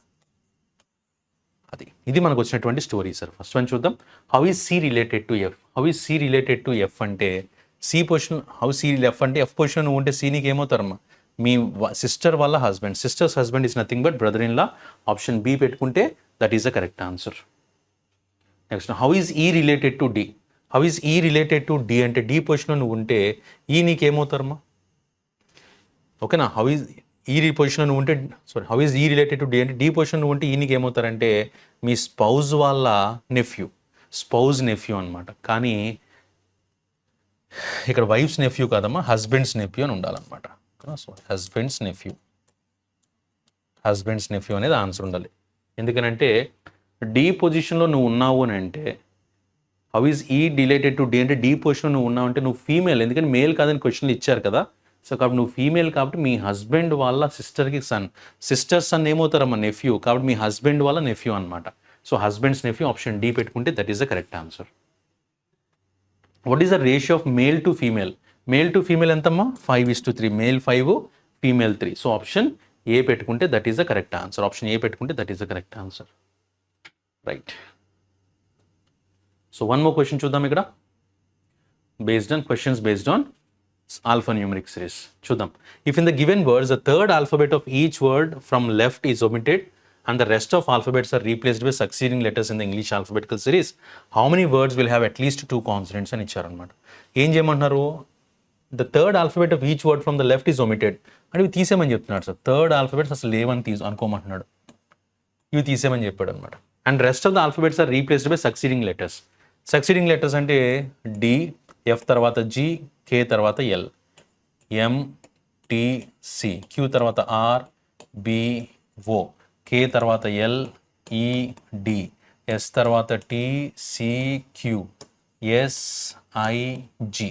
ఇది మనకు వచ్చినటువంటి స్టోరీ సార్. ఫస్ట్ వన్ చూద్దాం. How is C related to F. How is C related to F అంటే C position, how C F అంటే ఎఫ్ పొజిషన్ నువ్వు ఉంటే సి నీకు ఏమవుతారమ్మా? మీ సిస్టర్ వాళ్ళ husband. Sister's husband is nothing but brother in law. Option B పెట్టుకుంటే that is the correct answer. Next, how is E related to D. How is E related to D అంటే D పొజిషన్లో నువ్వు ఉంటే ఈ నీకేమవుతారమ్మా? ఓకేనా? How is ఈ పొజిషన్లో నువ్వు ఉంటే, sorry, how is E related to D అంటే డి పొజిషన్ నువ్వు ఉంటే ఈ నీకు ఏమవుతారంటే మీ స్పౌజ్ వాళ్ళ నెఫ్యూ, స్పౌజ్ నెఫ్యూ అనమాట. కానీ ఇక్కడ వైఫ్స్ నెఫ్యూ కాదమ్మా, హస్బెండ్స్ నెఫ్యూ అని ఉండాలన్నమాట. హస్బెండ్స్ నెఫ్యూ, హస్బెండ్స్ నెఫ్యూ అనేది ఆన్సర్ ఉండాలి. ఎందుకనంటే డి పొజిషన్లో నువ్వు ఉన్నావు అని అంటే, how is E related to D అంటే డి పొజిషన్లో నువ్వు ఉన్నావు అంటే నువ్వు ఫీమేల్, ఎందుకంటే మేల్ కాదని క్వశ్చన్లు ఇచ్చారు కదా. సో కాబట్టి నువ్వు ఫీమేల్ కాబట్టి మీ హస్బెండ్ వాళ్ళ సిస్టర్కి సన్, సిస్టర్ సన్ ఏమవుతారమ్మా? నెఫ్యూ. కాబట్టి మీ హస్బెండ్ వాళ్ళ నెఫ్యూ అనమాట. So husband's nephew option D పెట్టుకుంటే that is the correct answer. What is the ratio of male to female. Male to female ఎంతమ్మా? 5:3. Male 5 female 3. So option A పెట్టుకుంటే that is the correct answer. Option A పెట్టుకుంటే that is the correct answer. Right. So one more question చూద్దాం ఇక్కడ, based on questions based on alphanumeric series. చూద్దాం. If in the given words the third alphabet of each word from left is omitted and the rest of alphabets are replaced by succeeding letters in the English alphabetical series, how many words will have at least 2 consonants అని ఇచ్చారనమాట. ఏం చేయమంటున్నారు, the third alphabet of each word from the left is omitted అంటే ఇవి తీసేయమని చెప్తున్నాడు sir. Third alphabets అసలు లేవని అనుకోమంటున్నాడు, ఇవి తీసేయమని చెప్పాడు అనమాట. And rest of the alphabets are replaced by succeeding letters. Succeeding letters అంటే డి, ఎఫ్ తర్వాత జి, కే తర్వాత L, M, T, C, Q తర్వాత ఆర్, బి, ఓ, కే తర్వాత ఎల్, ఈ, డి, ఎస్ తర్వాత T, C, Q, S, I, G.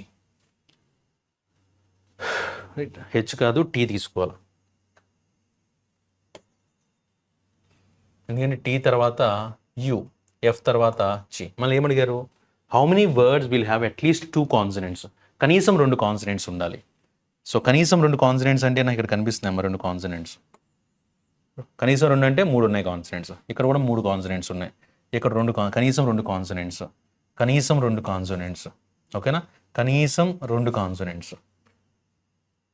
H కాదు T తీసుకోవాలి, ఎందుకంటే T తర్వాత యు, ఎఫ్ తర్వాత జి. మళ్ళీ ఏమడిగారు, how many words will have at least 2 consonants, కనీసం 2 కాన్సనెంట్స్ ఉండాలి. సో కనీసం 2 కాన్సనెంట్స్ అంటే నాకు ఇక్కడ కనిపిస్తున్నాయి అమ్మ 2 కాన్సనెంట్స్. కనీసం 2 అంటే 3 ఉన్నాయి కాన్సనెంట్స్, ఇక్కడ కూడా 3 కాన్సనెంట్స్ ఉన్నాయి, ఇక్కడ కనీసం 2 కాన్సనెంట్స్, కనీసం 2 కాన్సనెంట్స్, ఓకేనా, కనీసం 2 కాన్సనెంట్స్,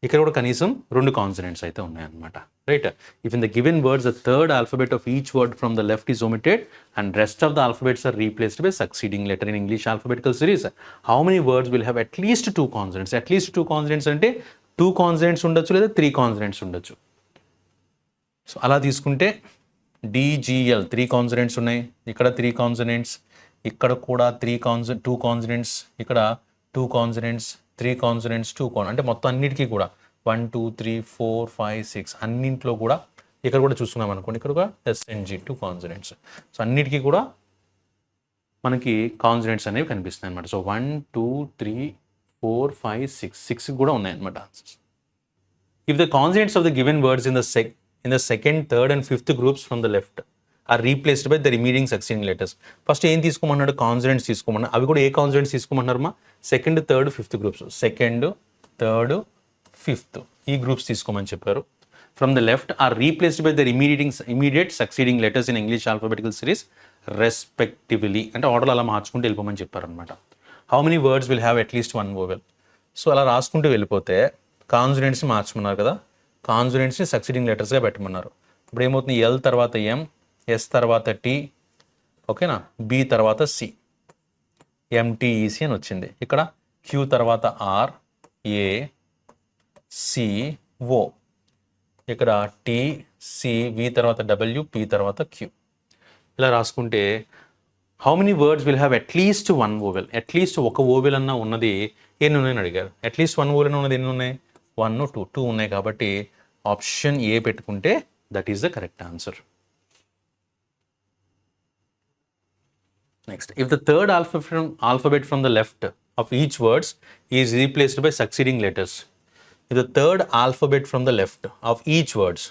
ఇక్కడ కూడా కనీసం 2 కాన్సనెంట్స్ అయితే ఉన్నాయన్నమాట. Right. If in the given words the third alphabet of each word from the left is omitted and rest of the alphabets are replaced by succeeding letter in English alphabetical series, how many words will have at least 2 consonants? At least 2 consonants అంటే 2 consonants ఉండొచ్చు లేదా 3 consonants ఉండొచ్చు. So అలా తీసుకుంటే డిజిఎల్ 3 consonants ఉన్నాయి, ఇక్కడ 3 consonants, ఇక్కడ కూడా 2 కాన్సనెంట్స్, ఇక్కడ 2 కాన్సనెంట్స్, 3 కాన్సనెంట్స్, 2 అంటే మొత్తం అన్నిటికీ కూడా 1 2 3 4 5 6 అన్నింటిలో కూడా, ఇక్కడ కూడా చూసుకున్నాం అనుకోండి, ఇక్కడ కూడా ఎస్ఎన్జి 2 కాన్సనెంట్స్. సో అన్నిటికీ కూడా మనకి కాన్సనెంట్స్ అనేవి కనిపిస్తున్నాయి అనమాట. సో 1 2 3 4 5 6 కూడా ఉన్నాయన్నమాట answers. If the consonants of the given words in the second, third and fifth groups from the left are replaced by the remaining succeeding letters. First ఏం తీసుకోమన్నాడు, కాన్సనెంట్స్ తీసుకోమన్నాడు. అవి కూడా ఏ కాన్సనెంట్స్ తీసుకోమన్నారు మా, second, third, fifth groups, second, third, fifth ఈ groups తీసుకోమని చెప్పారు. From the left are replaced by the immediate succeeding letters in English alphabetical series respectively అంటే ఆర్డర్లో అలా మార్చుకుంటూ వెళ్ళిపోమని చెప్పారనమాట. How many words will have at least 1 vowel. So అలా రాసుకుంటూ వెళ్ళిపోతే కాన్సనెంట్స్ని మార్చమన్నారు కదా, కాన్సనెంట్స్ని సక్సీడింగ్ లెటర్స్గా పెట్టమన్నారు. ఇప్పుడు ఏమవుతుంది, ఎల్ తర్వాత ఎం, ఎస్ తర్వాత టి, ఓకేనా, బి తర్వాత సి, ఎంటీఈసి అని వచ్చింది. ఇక్కడ క్యూ తర్వాత ఆర్, ఏ, సి, ఓ, ఇక్కడ టి, సి, వి తర్వాత డబ్ల్యూ, పి తర్వాత క్యూ. ఇలా రాసుకుంటే how many words will have at least 1 vowel, at least ఒక ఓవెల్ అన్న ఉన్నది ఎన్ని ఉన్నాయని అడిగారు. అట్లీస్ట్ 1 వోవెల్ అన్న ఉన్నది ఎన్ని ఉన్నాయి, 1 2 ఉన్నాయి. కాబట్టి ఆప్షన్ ఏ పెట్టుకుంటే that is the correct answer. Next, if the third alphabet from the left of each words is replaced by succeeding letters. If the third alphabet from the left of each words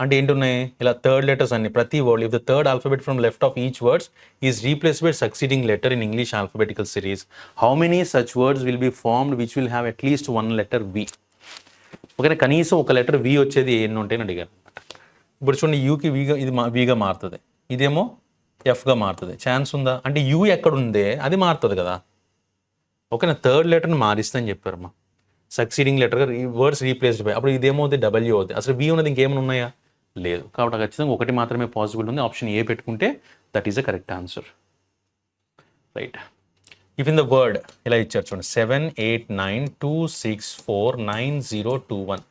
అంటే ఏంటున్నాయి, ఇలా third letters అన్ని ప్రతి word, if the third alphabet from left of each words is replaced by succeeding letter in English alphabetical series, how many such words will be formed which will have at least 1 letter V. ఓకేనా, కనీసం ఒక letter V వచ్చేది ఎన్ని ఉంటాయని అడిగారు. ఇప్పుడు చూడండి, యూకి విగా ఇది విగా మారుతుంది, ఇదేమో ఎఫ్గా మారుతుంది. ఛాన్స్ ఉందా అంటే యూ ఎక్కడ ఉందే అది మారుతుంది కదా. ఓకేనా, థర్డ్ లెటర్ని మారిస్తా అని చెప్పారమ్మా, సక్సీడింగ్ లెటర్గా వర్డ్స్ రీప్లేస్డ్ బై. అప్పుడు ఇదేమవుతుంది, డబ్ల్యూ అవుతుంది. అసలు వి ఉన్నది ఇంకేమైనా ఉన్నాయా, లేదు. కాబట్టి ఖచ్చితంగా ఒకటి మాత్రమే పాసిబుల్ ఉంది. ఆప్షన్ ఏ పెట్టుకుంటే that is the correct answer. Right. If in the word ఇలా ఇచ్చారు చూడండి, 7 8 9 2 6 4 9 0 2 1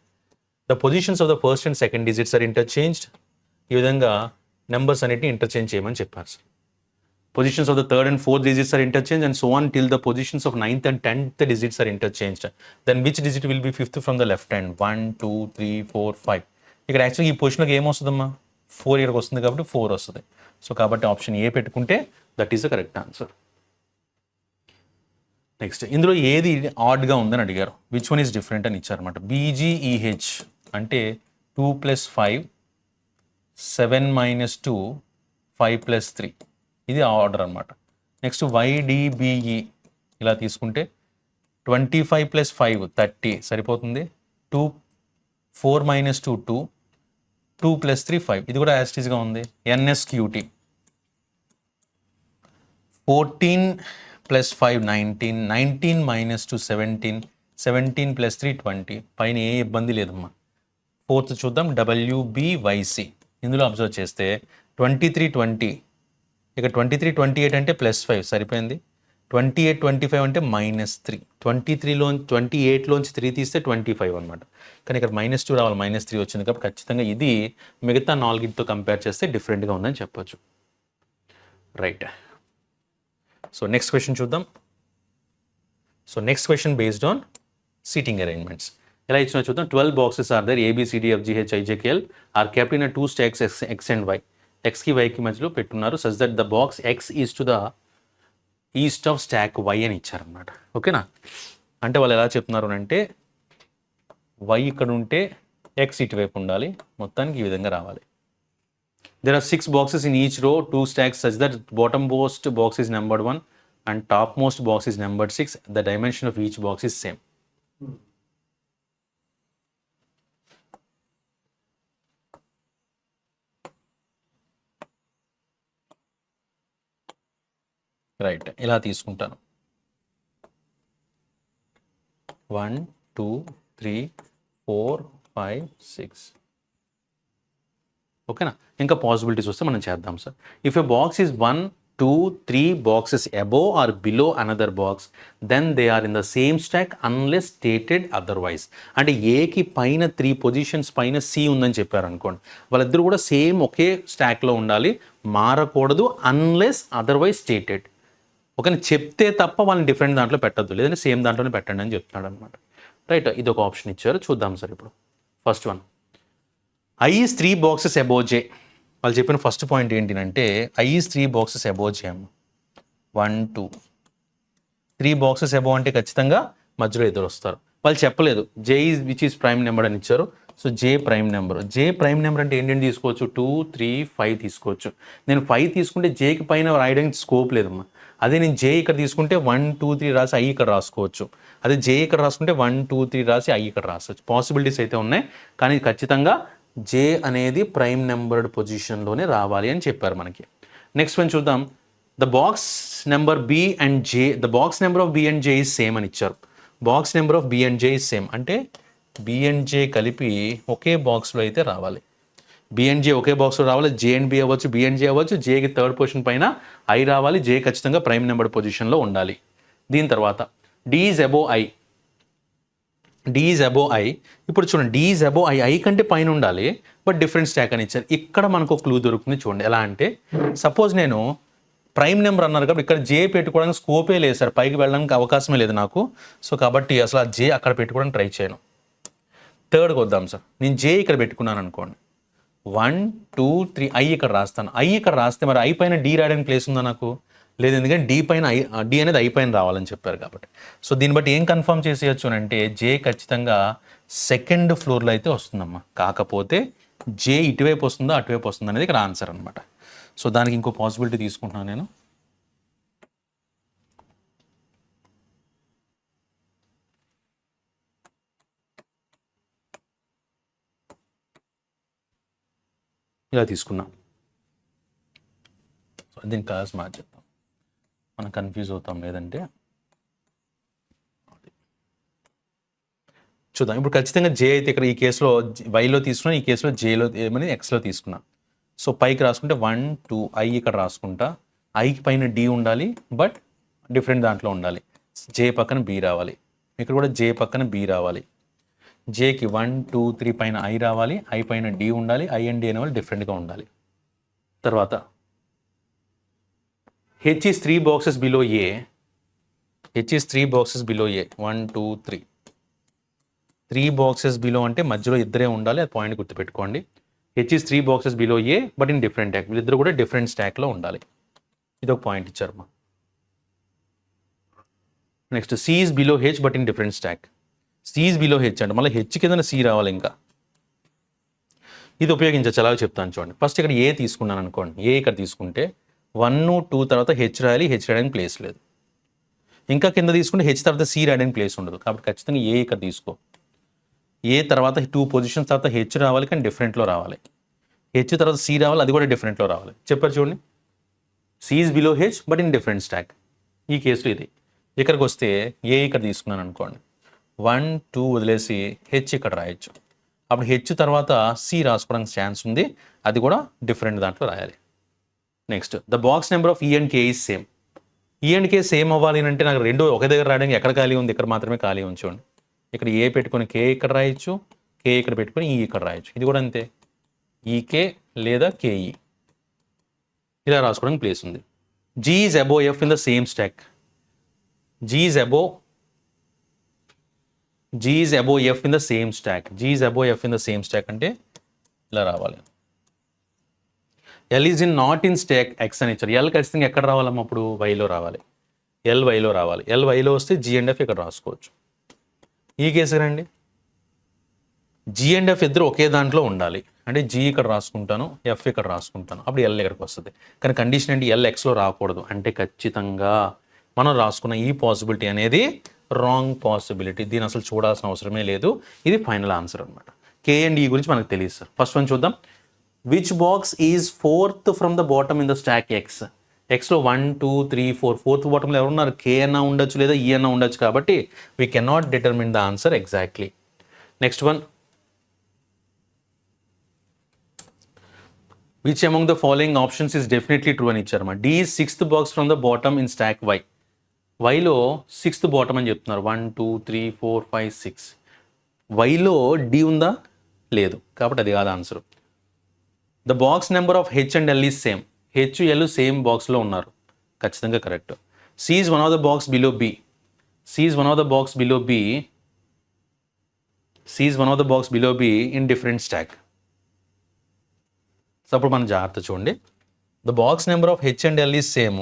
the positions of the first and second digits are interchanged. ఈ విధంగా నెంబర్స్ అన్నిటిని ఇంటర్చేంజ్ చేయమని చెప్పారు sir. Positions of the third and fourth digits are interchanged and so on till the positions of 9th and 10th digits are interchanged. Then which digit will be fifth from the left hand? 1 2 3 4 5. ఇక్కడ యాక్చువల్గా ఈ పొజిషన్లోకి ఏమొస్తుందమ్మా, 4 ఇక్కడికి వస్తుంది కాబట్టి 4 వస్తుంది. So కాబట్టి option A పెట్టుకుంటే that is the correct answer. Next, ఇందులో ఏది ఆడ్గా ఉందని అడిగారు. విచ్ వన్ ఈస్ డిఫరెంట్ అని ఇచ్చారన్నమాట. బీజీఈహెచ్ అంటే 2 + 5 7 - 2 5 + 3 ఇది ఆర్డర్ అనమాట. నెక్స్ట్ వైడిబిఈ ఇలా తీసుకుంటే 25 + 5 30 సరిపోతుంది. 2 4 - 2 2 2 + 3 5 ఇది కూడా యాస్టీస్గా ఉంది. ఎన్ఎస్క్యూటీ 14 ప్లస్ 5 19, 19 మైనస్ 2 17, 17 ప్లస్ 3 20. పైన ఏ ఇబ్బంది లేదమ్మా. ఫోర్త్ చూద్దాం, WBYC. ఇందులో అబ్జర్వ్ చేస్తే 23 20, ఇక 23 28 అంటే ప్లస్ 5 సరిపోయింది. 28 25 అంటే -3. 28లోంచి 3 తీస్తే 25 అనమాట. కానీ ఇక్కడ -2 రావాలి, -3 వచ్చింది కాబట్టి ఖచ్చితంగా ఇది మిగతా 4తో కంపేర్ చేస్తే డిఫరెంట్గా ఉందని చెప్పొచ్చు. రైట్. సో నెక్స్ట్ క్వశ్చన్ చూద్దాం. So next question based on seating arrangements. ఎలా ఇచ్చినా చూద్దాం. 12 boxes are there ABCDFGHIJKL are kept in 2 stacks X and Y. Xకి Yకి మధ్యలో పెట్టున్నారు. Such that the box X is to the east of stack Y అని ఇచ్చారనమాట. ఓకేనా? అంటే వాళ్ళు ఎలా చెప్తున్నారు అంటే Y ఇక్కడ ఉంటే X ఇటువైపు ఉండాలి, మొత్తానికి ఈ విధంగా రావాలి. There are 6 boxes in each row, 2 stacks such that bottommost box is numbered 1 and topmost box is numbered 6. The dimension of each box is same. Right, ఇలా తీసుకుంటాను. 1 2 3 4 5 6. ఓకేనా? ఇంకా పాసిబిలిటీస్ వస్తే మనం చేద్దాం sir. If a box is 1 2 3 boxes above or below another box then they are in the same stack unless stated otherwise. అంటే ఏకి పైన 3 పొజిషన్స్ పైన సి ఉందని చెప్పారు అనుకోండి, వాళ్ళిద్దరు కూడా సేమ్ ఒకే స్టాక్లో ఉండాలి, మారకూడదు అన్లెస్ అదర్వైజ్ స్టేటెడ్. ఓకేనా? చెప్తే తప్ప వాళ్ళని డిఫరెంట్ దాంట్లో పెట్టద్దు, లేదంటే సేమ్ దాంట్లోనే పెట్టండి అని చెప్తున్నాడు అనమాట. రైట్, ఇది ఒక ఆప్షన్ ఇచ్చారు, చూద్దాం సార్. ఇప్పుడు first one, I is 3 boxes above J. వాళ్ళు చెప్పిన ఫస్ట్ పాయింట్ ఏంటంటే I is 3 boxes above J. 1 2 3 boxes above అంటే ఖచ్చితంగా మధ్యలో ఎదురు వస్తారు. వాళ్ళు చెప్పలేదు J is which is prime number అని ఇచ్చారు. So J prime number. J prime number అంటే ఏంటంటే తీసుకోవచ్చు 2 3 5 తీసుకోవచ్చు. నేను 5 తీసుకుంటే Jకి పైన రాయడానికి స్కోప్ లేదమ్మా. అదే నేను J ఇక్కడ తీసుకుంటే 1 2 3 రాసి I ఇక్కడ రాసుకోవచ్చు. అదే J ఇక్కడ రాసుకుంటే 1 2 3 రాసి I ఇక్కడ రాసుకోవచ్చు. పాసిబిలిటీస్ అయితే ఉన్నాయి, కానీ ఖచ్చితంగా J అనేది ప్రైమ్ నెంబర్డ్ పొజిషన్లోనే రావాలి అని చెప్పారు మనకి. నెక్స్ట్ వన్ చూద్దాం. The box number B and J, the box number of B and J is same అని ఇచ్చారు. Box number of B and J is same అంటే B అండ్ J కలిపి ఒకే బాక్స్లో అయితే రావాలి. B అండ్ J ఒకే బాక్స్లో రావాలి. J అండ్ B అవ్వచ్చు, B అండ్ J అవ్వచ్చు. Jకి థర్డ్ పొజిషన్ పైన I రావాలి. J ఖచ్చితంగా ప్రైమ్ నెంబర్ పొజిషన్లో ఉండాలి. దీని తర్వాత D is above I. D is above I. ఇప్పుడు చూడండి, D is above I, I కంటే పైన ఉండాలి, బట్ డిఫరెంట్ స్టాక్ అని ఇచ్చారు. ఇక్కడ మనకు ఒక క్లూ దొరుకుతుంది చూడండి. ఎలా అంటే సపోజ్ నేను ప్రైమ్ నెంబర్ అన్నారు కాబట్టి ఇక్కడ J పెట్టుకోవడానికి స్కోపే లేదు సార్, పైకి వెళ్ళడానికి అవకాశమే లేదు నాకు. సో కాబట్టి అసలు ఆ J అక్కడ పెట్టుకోవడానికి ట్రై చేయను. థర్డ్కి వద్దాం సార్. నేను J ఇక్కడ పెట్టుకున్నాను అనుకోండి, 1 2 3 I ఇక్కడ రాస్తాను. I ఇక్కడ రాస్తే మరి I పైన D రాయడానికి ప్లేస్ ఉందా నాకు? లేదు, ఎందుకంటే D అనేది I పైన రావాలని చెప్పారు కాబట్టి. సో దీన్ని బట్టి ఏం కన్ఫర్మ్ చేసేయచ్చు అంటే J ఖచ్చితంగా సెకండ్ ఫ్లోర్లో అయితే వస్తుందమ్మా. కాకపోతే J ఇటువైపు వస్తుందో అటువైపు వస్తుందో అనేది ఇక్కడ ఆన్సర్ అనమాట. సో దానికి ఇంకో పాసిబిలిటీ తీసుకుంటున్నాను నేను. ఇలా తీసుకున్నా. సో దీని కలర్స్ మార్చేద్దాం, మనం కన్ఫ్యూజ్ అవుతాం లేదంటే. చూద్దాం. ఇప్పుడు ఖచ్చితంగా J అయితే ఇక్కడ ఈ కేసులో వైలో తీసుకున్నా, ఈ కేసులో Jలో ఏమని Xలో తీసుకున్నా. సో పైకి రాసుకుంటే 1 2 I ఇక్కడ రాసుకుంటా. Iకి పైన D ఉండాలి, బట్ డిఫరెంట్ దాంట్లో ఉండాలి. J పక్కన B రావాలి, ఇక్కడ కూడా J పక్కన B రావాలి. Jకి 1 2 3 పైన I రావాలి, I పైన D ఉండాలి. I అండ్ D అనే వాళ్ళు డిఫరెంట్గా ఉండాలి. తర్వాత H is 3 boxes below A. H is 3 boxes below A. 1 2 3. 3 boxes below అంటే మధ్యలో ఇద్దరే ఉండాలి, అది పాయింట్ గుర్తుపెట్టుకోండి. H is 3 boxes below A but in different stock. వీళ్ళిద్దరు కూడా డిఫరెంట్ స్టాక్లో ఉండాలి. ఇది ఒక పాయింట్ ఇచ్చారు మా. Next C is below H but in different stock. C is below H అంటే మళ్ళీ H కింద C రావాలి. ఇంకా ఇది ఉపయోగించవచ్చు, అలాగే చెప్తాను చూడండి. ఫస్ట్ ఇక్కడ A తీసుకున్నాను అనుకోండి, A ఇక్కడ తీసుకుంటే 1 2 తర్వాత H రాయాలి, H రాయడానికి ప్లేస్ లేదు. ఇంకా కింద తీసుకుంటే H తర్వాత C రాయడానికి ప్లేస్ ఉండదు, కాబట్టి ఖచ్చితంగా A ఇక్కడ తీసుకో. A తర్వాత 2 పొజిషన్స్ తర్వాత H రావాలి, కానీ డిఫరెంట్లో రావాలి. H తర్వాత C రావాలి, అది కూడా డిఫరెంట్లో రావాలి. చెప్పారు చూడండి. C is below H but in different stack. ఈ కేసులో ఇది. ఇక్కడికి వస్తే ఏ ఇక్కడ తీసుకున్నాను అనుకోండి, 1 2 వదిలేసి హెచ్ ఇక్కడ రాయొచ్చు. అప్పుడు హెచ్ తర్వాత సి రాసుకోవడానికి ఛాన్స్ ఉంది, అది కూడా డిఫరెంట్ దాంట్లో రాయాలి. Next the box number of ఈ అండ్ కే ఈజ్ సేమ్. ఈ అండ్ కే సేమ్ అవ్వాలి అంటే నాకు రెండు ఒకే దగ్గర రాయడానికి ఎక్కడ ఖాళీ ఉంది, ఇక్కడ మాత్రమే ఖాళీ ఉంచండి. ఇక్కడ ఏ పెట్టుకొని కే ఇక్కడ రాయొచ్చు, కే ఇక్కడ పెట్టుకొని ఈ ఇక్కడ రాయొచ్చు. ఇది కూడా అంతే, ఈకే లేదా కేఈ ఇలా రాసుకోవడానికి ప్లేస్ ఉంది. G is above F in the same stack. G is above F in the same stack. G is above F in the same stack అంటే ఇలా రావాలి. L is in not in stack X అని ఇచ్చారు. L ఖచ్చితంగా ఎక్కడ రావాలమ్మా, అప్పుడు వైలో రావాలి. L వైలో రావాలి. ఎల్ వైలో వస్తే జీ అండ్ ఎఫ్ ఇక్కడ రాసుకోవచ్చు. ఈ కేసు రండి, జీ అండ్ ఎఫ్ ఇద్దరు ఒకే దాంట్లో ఉండాలి అంటే జీ ఇక్కడ రాసుకుంటాను, ఎఫ్ ఇక్కడ రాసుకుంటాను, అప్పుడు ఎల్ ఇక్కడికి వస్తుంది. కానీ కండిషన్ ఏంటి, ఎల్ ఎక్స్లో రాకూడదు అంటే ఖచ్చితంగా మనం రాసుకున్న ఈ పాసిబిలిటీ అనేది రాంగ్ పాసిబిలిటీ. దీని అసలు చూడాల్సిన అవసరమే లేదు. ఇది ఫైనల్ ఆన్సర్ అనమాట. కే అండ్ ఈ గురించి మనకు తెలియదు సార్. ఫస్ట్ వన్ చూద్దాం. Which box is fourth from the bottom in the stack X. ఎక్స్లో 1 2 3 4 ఫోర్త్ బాటంలో ఎవరున్నారు, కే అన్నా ఉండొచ్చు లేదా ఈ అన్నా ఉండొచ్చు. కాబట్టి we cannot determine the answer exactly. Next one, which among the following options is definitely true అని ఇచ్చారు. D is 6th box from the bottom in stack Y. వైలో 6th బాటమ్ అని చెప్తున్నారు. 1 2 3 4 5 6. వైలో డి ఉందా, లేదు, కాబట్టి అది కాదు answer. The box number of H and L is same. H L same బాక్స్లో ఉన్నారు, ఖచ్చితంగా correct. C is one of the box below B. C is one of the box below B. C is one of the box below B in different stack. So అప్పుడు మనం జాగ్రత్త చూడండి. The box number of H and L is same.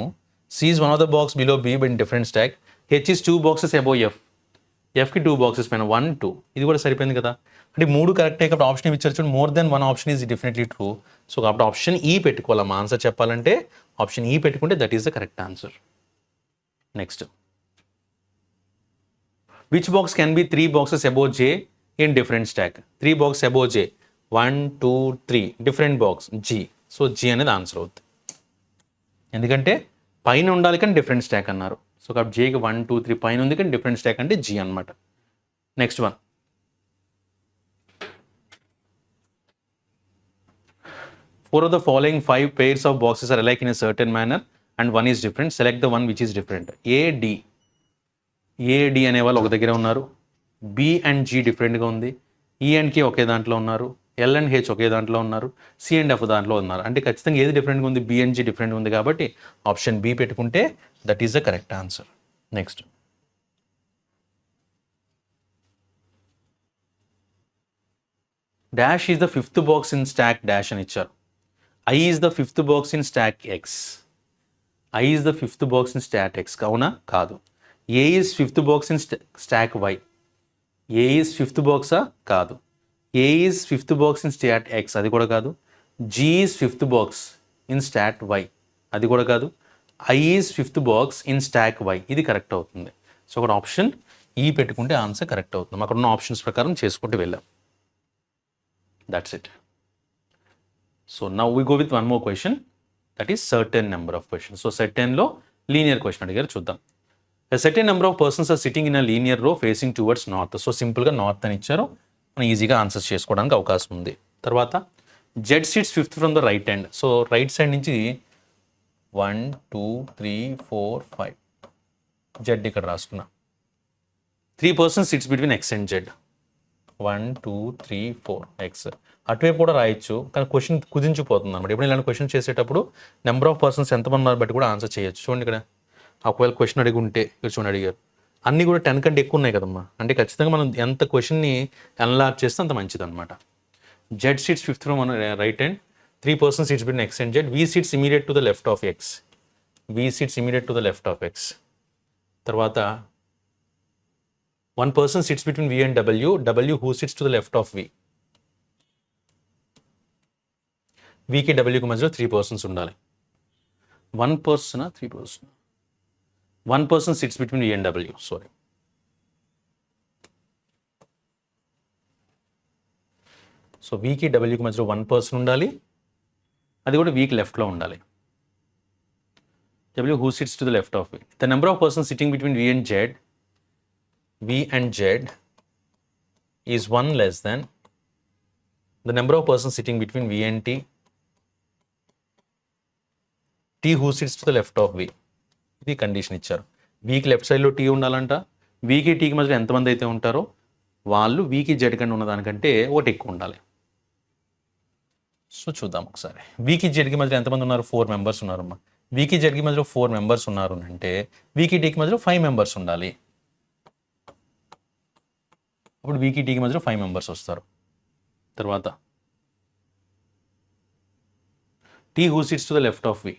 C is one of the box below be but in different stack. H is 2 boxes above F. ఎఫ్కి 2 boxes పైన 1 2. ఇది కూడా సరిపోయింది కదా. అంటే 3 కరెక్ట్ అయ్యి కాబట్టి ఆప్షన్ ఇచ్చారు చూడండి, more than 1 option is definitely true. So కాబట్టి ఆప్షన్ ఈ పెట్టుకోవాలమ్మా. ఆన్సర్ చెప్పాలంటే ఆప్షన్ ఈ పెట్టుకుంటే that is the correct answer. Next, which box can be 3 boxes above J in different stack. 3 boxes above J, 1 2 3 different box G. So G అనేది answer అవుతుంది, ఎందుకంటే పైన ఉండాలి కానీ డిఫరెంట్ స్టాక్ అన్నారు. సో కాబట్టి జేకి 1 2 3 పైన ఉంది కానీ డిఫరెంట్ స్టాక్ అంటే జీ అనమాట. Next one, 4 of the following 5 pairs of boxes are alike in a certain manner and one is different. Select the one which is different. A D అనే వాళ్ళు ఒక దగ్గర ఉన్నారు. B and G డిఫరెంట్గా ఉంది. E and K ఒకే దాంట్లో ఉన్నారు. L and H ఒకే దాంట్లో ఉన్నారు. C and F దాంట్లో ఉన్నారు. అంటే ఖచ్చితంగా ఏది డిఫరెంట్గా ఉంది, B and G డిఫరెంట్గా ఉంది కాబట్టి ఆప్షన్ B పెట్టుకుంటే that is the correct answer. Next, dash is the 5th box in stack dash అని ఇచ్చారు. I is the 5th box in stack X. I is the 5th box in stack X. అవునా, కాదు. A is 5th box in stack Y. A is 5th box కాదు. A is 5th box in stack X, అది కూడా కాదు. G is 5th box in stack Y, అది కూడా కాదు. I is 5th box in stack Y, ఇది correct అవుతుంది. So అక్కడ ఆప్షన్ ఈ పెట్టుకుంటే ఆన్సర్ కరెక్ట్ అవుతుంది. అక్కడ ఉన్న ఆప్షన్స్ ప్రకారం చేసుకుంటూ వెళ్ళాం. That's it. So now we go with one more question, that is certain number of questions. So certain లో లీనియర్ క్వశ్చన్ అడిగారు, చూద్దాం. A certain number of persons are sitting in a linear row facing towards north. So సింపుల్గా north అని ఇచ్చారు, మనం ఈజీగా answers చేసుకోవడానికి అవకాశం ఉంది. తర్వాత Z sits 5th from the right hand. So right side నుంచి 1 2 3 4 5 Z ఇక్కడ రాసుకున్నా. 3 persons sits between X and Z. 1 2 3 4 X. అటువైపు కూడా రాయొచ్చు, కానీ క్వశ్చన్ కుదించిపోతుంది అనమాట. ఎప్పుడు ఇలాంటి క్వశ్చన్ చేసేటప్పుడు నెంబర్ ఆఫ్ పర్సన్స్ ఎంతమంది ఉన్నారు బట్టి కూడా ఆన్సర్ చేయొచ్చు. చూడండి ఇక్కడ ఒకవేళ క్వశ్చన్ అడిగి ఉంటే ఇక్కడ చూడండి అడిగారు, అన్నీ కూడా 10 కంటే ఎక్కువ ఉన్నాయి కదమ్మా. అంటే ఖచ్చితంగా మనం ఎంత క్వశ్చన్ని అన్లాక్ చేస్తే అంత మంచిది అనమాట. Z seats 5th from right hand, 3 persons seats between X and Z. V seats immediate to the left of X. V seats immediate to the left of X. తర్వాత 1 person sits between V and W. W who sits to the left of V. వీకి డబ్ల్యూకి మధ్యలో 3 persons ఉండాలి. 1 person 3 person. 1 person sits between V and W. Sorry. So వీకి డబ్ల్యూకి మధ్యలో 1 person ఉండాలి, అది కూడా వీకి లెఫ్ట్లో ఉండాలి. W who sits to the left of V. The number of persons sitting between V and Z is 1 less than the number of persons sitting between V and T who sits to the left of V. ఇది condition ఇచ్చారు. వీకి left సైడ్లో tea ఉండాలంట, వీకి టీకి మధ్యలో ఎంతమంది అయితే ఉంటారో వాళ్ళు వీకి జెడ్ కంటే ఉన్నదానికంటే ఒకటి ఎక్కువ ఉండాలి. సో చూద్దాం ఒకసారి. వీకి జెడ్కి మధ్యలో ఎంతమంది ఉన్నారు? 4 మెంబర్స్ ఉన్నారమ్మా. వీకి జెడ్కి మధ్యలో 4 మెంబర్స్ ఉన్నారు అంటే వీకి టీకి మధ్యలో 5 మెంబర్స్ ఉండాలి. అప్పుడు వీకి టీకి మధ్యలో 5 మెంబర్స్ వస్తారు. తర్వాత T who sits to the left of V.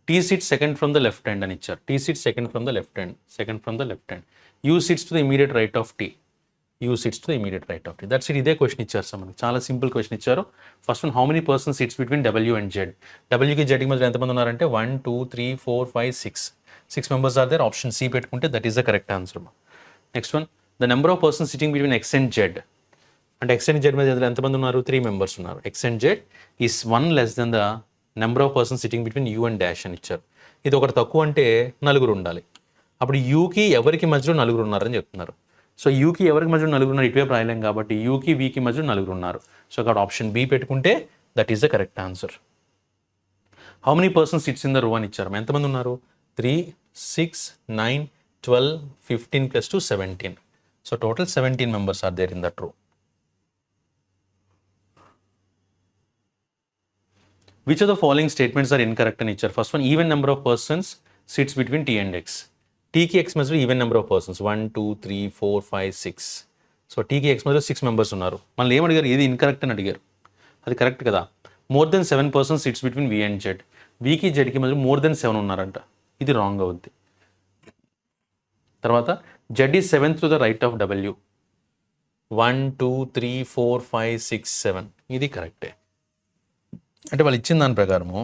T sits second from the left hand అని ఇచ్చారు. T sits second from the left hand. U sits to the immediate right of T. U sits to the immediate right of T. That's it. ఇదే question ఇచ్చారు sir మనకి. చాలా simple question ఇచ్చారు. First one, how many persons sits between W and Z. డబ్ల్యూకి జెడ్కి మధ్య ఎంతమంది ఉన్నారంటే 1 2 3 4 5 6 members are there. Option C పెట్టుకుంటే that is the correct answer. Next one, the number of persons sitting between X and Z. అంటే X and Z మీద ఎంతమంది ఉన్నారు? 3 మెంబర్స్ ఉన్నారు. X and Z is 1 less than the number of persons sitting between U and dash అని ఇచ్చారు. ఇది ఒకటి తక్కువ అంటే 4 ఉండాలి. అప్పుడు యూకి ఎవరికి మధ్యలో 4 ఉన్నారని చెప్తున్నారు. సో యూకి ఎవరికి మధ్యలో 4 ఉన్నారు? ఇటువైపు రాయలేం కాబట్టి యూకి వీకి మధ్యలో 4 ఉన్నారు. సో అక్కడ ఆప్షన్ బి పెట్టుకుంటే that is the correct answer. How many persons sits in the రో అని ఇచ్చారు. ఎంతమంది ఉన్నారు? 3 6 9 12 15 + 2 17. So total 17 members are there in that row. Which of the following statements are incorrect అని ఇచ్చారు. First one, even number of persons sits between T and X. టీకి X మధ్యలో even number of persons 1 2 3 4 5 6. So టీకి X మధ్యలో 6 members ఉన్నారు. మళ్ళీ ఏమడిగారు? ఏది incorrect అని అడిగారు. అది కరెక్ట్ కదా. More than 7 persons sits between V and Z. వీకి జెడ్కి మధ్యలో మోర్ దెన్ 7 ఉన్నారంట. ఇది రాంగ్ అవుద్ది. తర్వాత Z is 7th to the right of W. 1 2 3 4 5 6 7. ఇది కరెక్టే. అంటే వాళ్ళు ఇచ్చిన దాని ప్రకారము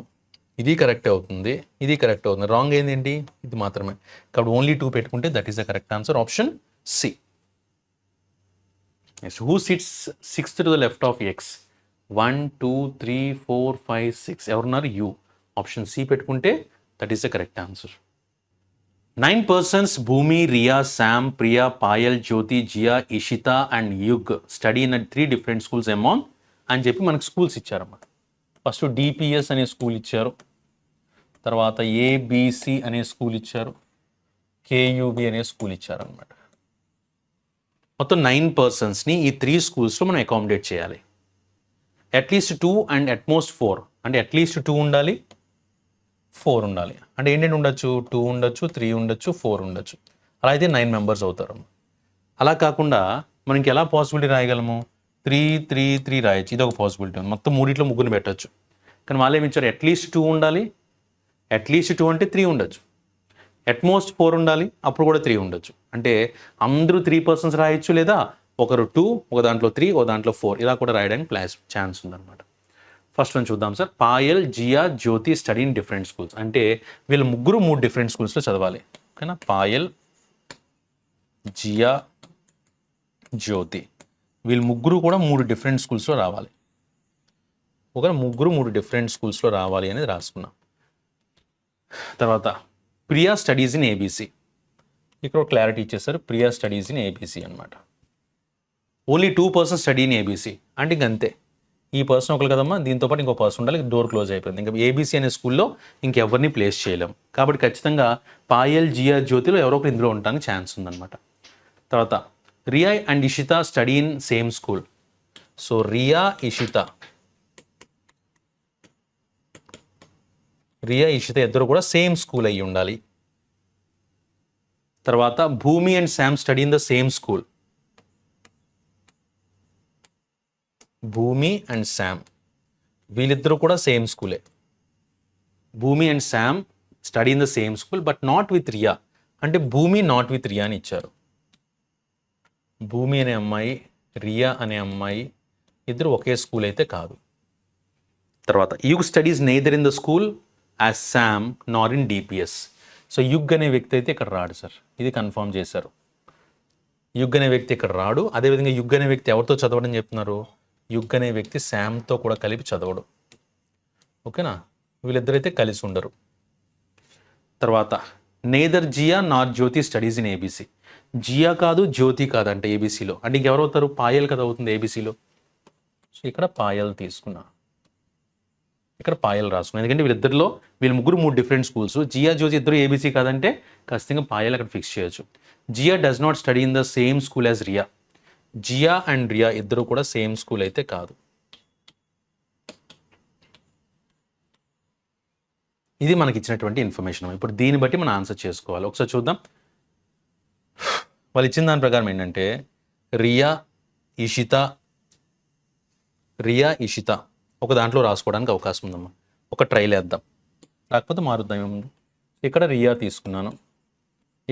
ఇది కరెక్ట్ అవుతుంది, ఇది కరెక్ట్ అవుతుంది. రాంగ్ ఏంటి? ఇది మాత్రమే. కాబట్టి ఓన్లీ 2 పెట్టుకుంటే that is the correct answer. Option C. Who sits 6th to the left of X. 1 2 3 4 5 6 ఎవరున్నారు? యూ. ఆప్షన్ సి పెట్టుకుంటే that is the correct answer. 9 persons Bhoomi, Riya, Sam, Priya, Payal, Jyoti, Jiya, Ishita and Yug study in 3 different schools among అని చెప్పి మనకు schools ఇచ్చారన్నమాట. First DPS అనే school ఇచ్చారు, తర్వాత ABC అనే స్కూల్ ఇచ్చారు, కేయుబి అనే స్కూల్ ఇచ్చారు అనమాట. మొత్తం 9 పర్సన్స్ని ఈ 3 స్కూల్స్లో మనం అకామిడేట్ చేయాలి. At least 2 and utmost 4. అంటే అట్లీస్ట్ 2 ఉండాలి, 4 ఉండాలి. అంటే ఏంటంటే ఉండొచ్చు 2 ఉండొచ్చు, 3 ఉండొచ్చు, 4 ఉండొచ్చు. అలా అయితే 9 మెంబర్స్ అవుతారు. అలా కాకుండా మనకి ఎలా పాసిబిలిటీ రాయగలము? 3 3 3 రాయొచ్చు. ఇది ఒక పాసిబిలిటీ ఉంది. మొత్తం 3 ముగ్గురు పెట్టచ్చు. కానీ వాళ్ళు ఏమి ఇచ్చారు? అట్లీస్ట్ 2 ఉండాలి. అట్లీస్ట్ 2 అంటే 3 ఉండొచ్చు. అట్మోస్ట్ 4 ఉండాలి, అప్పుడు కూడా 3 ఉండొచ్చు. అంటే అందరూ 3 పర్సన్స్ రాయొచ్చు, లేదా ఒకరు 2, ఒక దాంట్లో 3, ఒక దాంట్లో 4 ఇలా కూడా రాయడానికి ఛాన్స్ ఉందన్నమాట. ఫస్ట్ వన్ చూద్దాం sir. Payal, Jiya, Jyoti study in different schools. అంటే వీళ్ళు ముగ్గురు 3 డిఫరెంట్ స్కూల్స్లో చదవాలి. ఓకేనా? పాయల్, జియా, జ్యోతి వీళ్ళు ముగ్గురు కూడా 3 డిఫరెంట్ స్కూల్స్లో రావాలి. ఒక ముగ్గురు 3 డిఫరెంట్ స్కూల్స్లో రావాలి అనేది రాసుకున్నాం. తర్వాత ప్రియా స్టడీస్ ఇన్ ఏబీసీ. ఇక్కడ ఒక క్లారిటీ ఇచ్చేస్తారు. ప్రియా స్టడీస్ ఇన్ ఏబీసీ అనమాట. Only 2 persons study in ABC. అంటే ఇంకంతే. ఈ పర్సన్ ఒకరు కదమ్మా, దీంతోపాటు ఇంకో పర్సన్ ఉండాలి. డోర్ క్లోజ్ అయిపోయింది. ఇంకా ఏబీసీ అనే స్కూల్లో ఇంకెవరిని ప్లేస్ చేయలేం. కాబట్టి ఖచ్చితంగా పాయల్, జియా, జ్యోతిలో ఎవరో ఒకరు ఇందులో ఉండడానికి ఛాన్స్ ఉందన్నమాట. తర్వాత Riya and Ishita study in same school. So Riya, Ishita ఇద్దరు కూడా సేమ్ స్కూల్ అయ్యి ఉండాలి. తర్వాత Bhumi and Sam study in the same school. Bhumi and Sam వీళ్ళిద్దరూ కూడా సేమ్ స్కూలే. Bhumi and Sam study in the same school but not with Riya. అంటే భూమి నాట్ విత్ రియా అని ఇచ్చారు. భూమి అనే అమ్మాయి, రియా అనే అమ్మాయి ఇద్దరు ఒకే స్కూల్ అయితే కాదు. తర్వాత Yug studies neither in the school as Sam nor in DPS. So Yug అనే వ్యక్తి అయితే ఇక్కడ రాడు సార్. ఇది కన్ఫర్మ్ చేశారు. యుగ్ అనే వ్యక్తి ఇక్కడ రాడు. అదేవిధంగా యుగ్ అనే వ్యక్తి ఎవరితో చదవడం చెప్తున్నారు? యుగ్ అనే వ్యక్తి శామ్తో కూడా కలిపి చదవడు. ఓకేనా? వీళ్ళిద్దరైతే కలిసి ఉండరు. తర్వాత neither Jiya Nar Jyothi studies in ABC. Jiya కాదు జ్యోతి కాదు అంటే ఏబీసీలో, అంటే ఇంకెవరు అవుతారు? పాయల్ కదా అవుతుంది ఏబీసీలో. సో ఇక్కడ పాయల్ తీసుకున్నా, ఇక్కడ పాయల్ రాసుకున్నాను, ఎందుకంటే వీళ్ళ ముగ్గురు 3 డిఫరెంట్ స్కూల్స్. జియా జ్యోతి ఇద్దరు ఏబీసీ కాదంటే ఖచ్చితంగా పాయల్ అక్కడ ఫిక్స్ చేయొచ్చు. Jiya does not study in the same school as Riya. Jiya and Riya ఇద్దరు కూడా సేమ్ స్కూల్ అయితే కాదు. ఇది మనకి ఇచ్చినటువంటి ఇన్ఫర్మేషన్. ఇప్పుడు దీన్ని బట్టి మనం ఆన్సర్ చేసుకోవాలి. ఒకసారి చూద్దాం. వాళ్ళు ఇచ్చిన దాని ప్రకారం ఏంటంటే రియా ఇషిత ఒక దాంట్లో రాసుకోవడానికి అవకాశం ఉందమ్మా. ఒక ట్రైల్ వేద్దాం, లేకపోతే మారుద్దాం ఏముంది. ఇక్కడ రియా తీసుకున్నాను,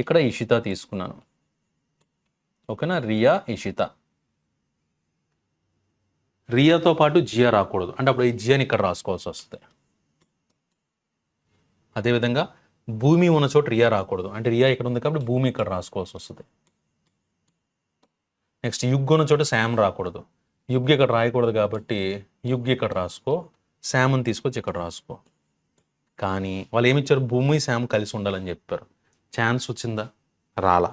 ఇక్కడ ఇషిత తీసుకున్నాను. ఓకేనా? రియా ఇషిత. రియాతో పాటు జియా రాకూడదు, అంటే అప్పుడు ఈ జియాని ఇక్కడ రాసుకోవాల్సి వస్తుంది. అదేవిధంగా భూమి ఉన్న చోట రియా రాకూడదు, అంటే రియా ఇక్కడ ఉంది కాబట్టి భూమి ఇక్కడ రాసుకోవాల్సి వస్తుంది. నెక్స్ట్ యుగ్ ఉన్న చోట శామ్ రాకూడదు, యుగ్ ఇక్కడ రాయకూడదు కాబట్టి యుగ్ ఇక్కడ రాసుకో, శామ్ని తీసుకొచ్చి ఇక్కడ రాసుకో. కానీ వాళ్ళు ఏమిచ్చారు? భూమి శామ్ కలిసి ఉండాలని చెప్పారు. ఛాన్స్ వచ్చిందా? రాలా.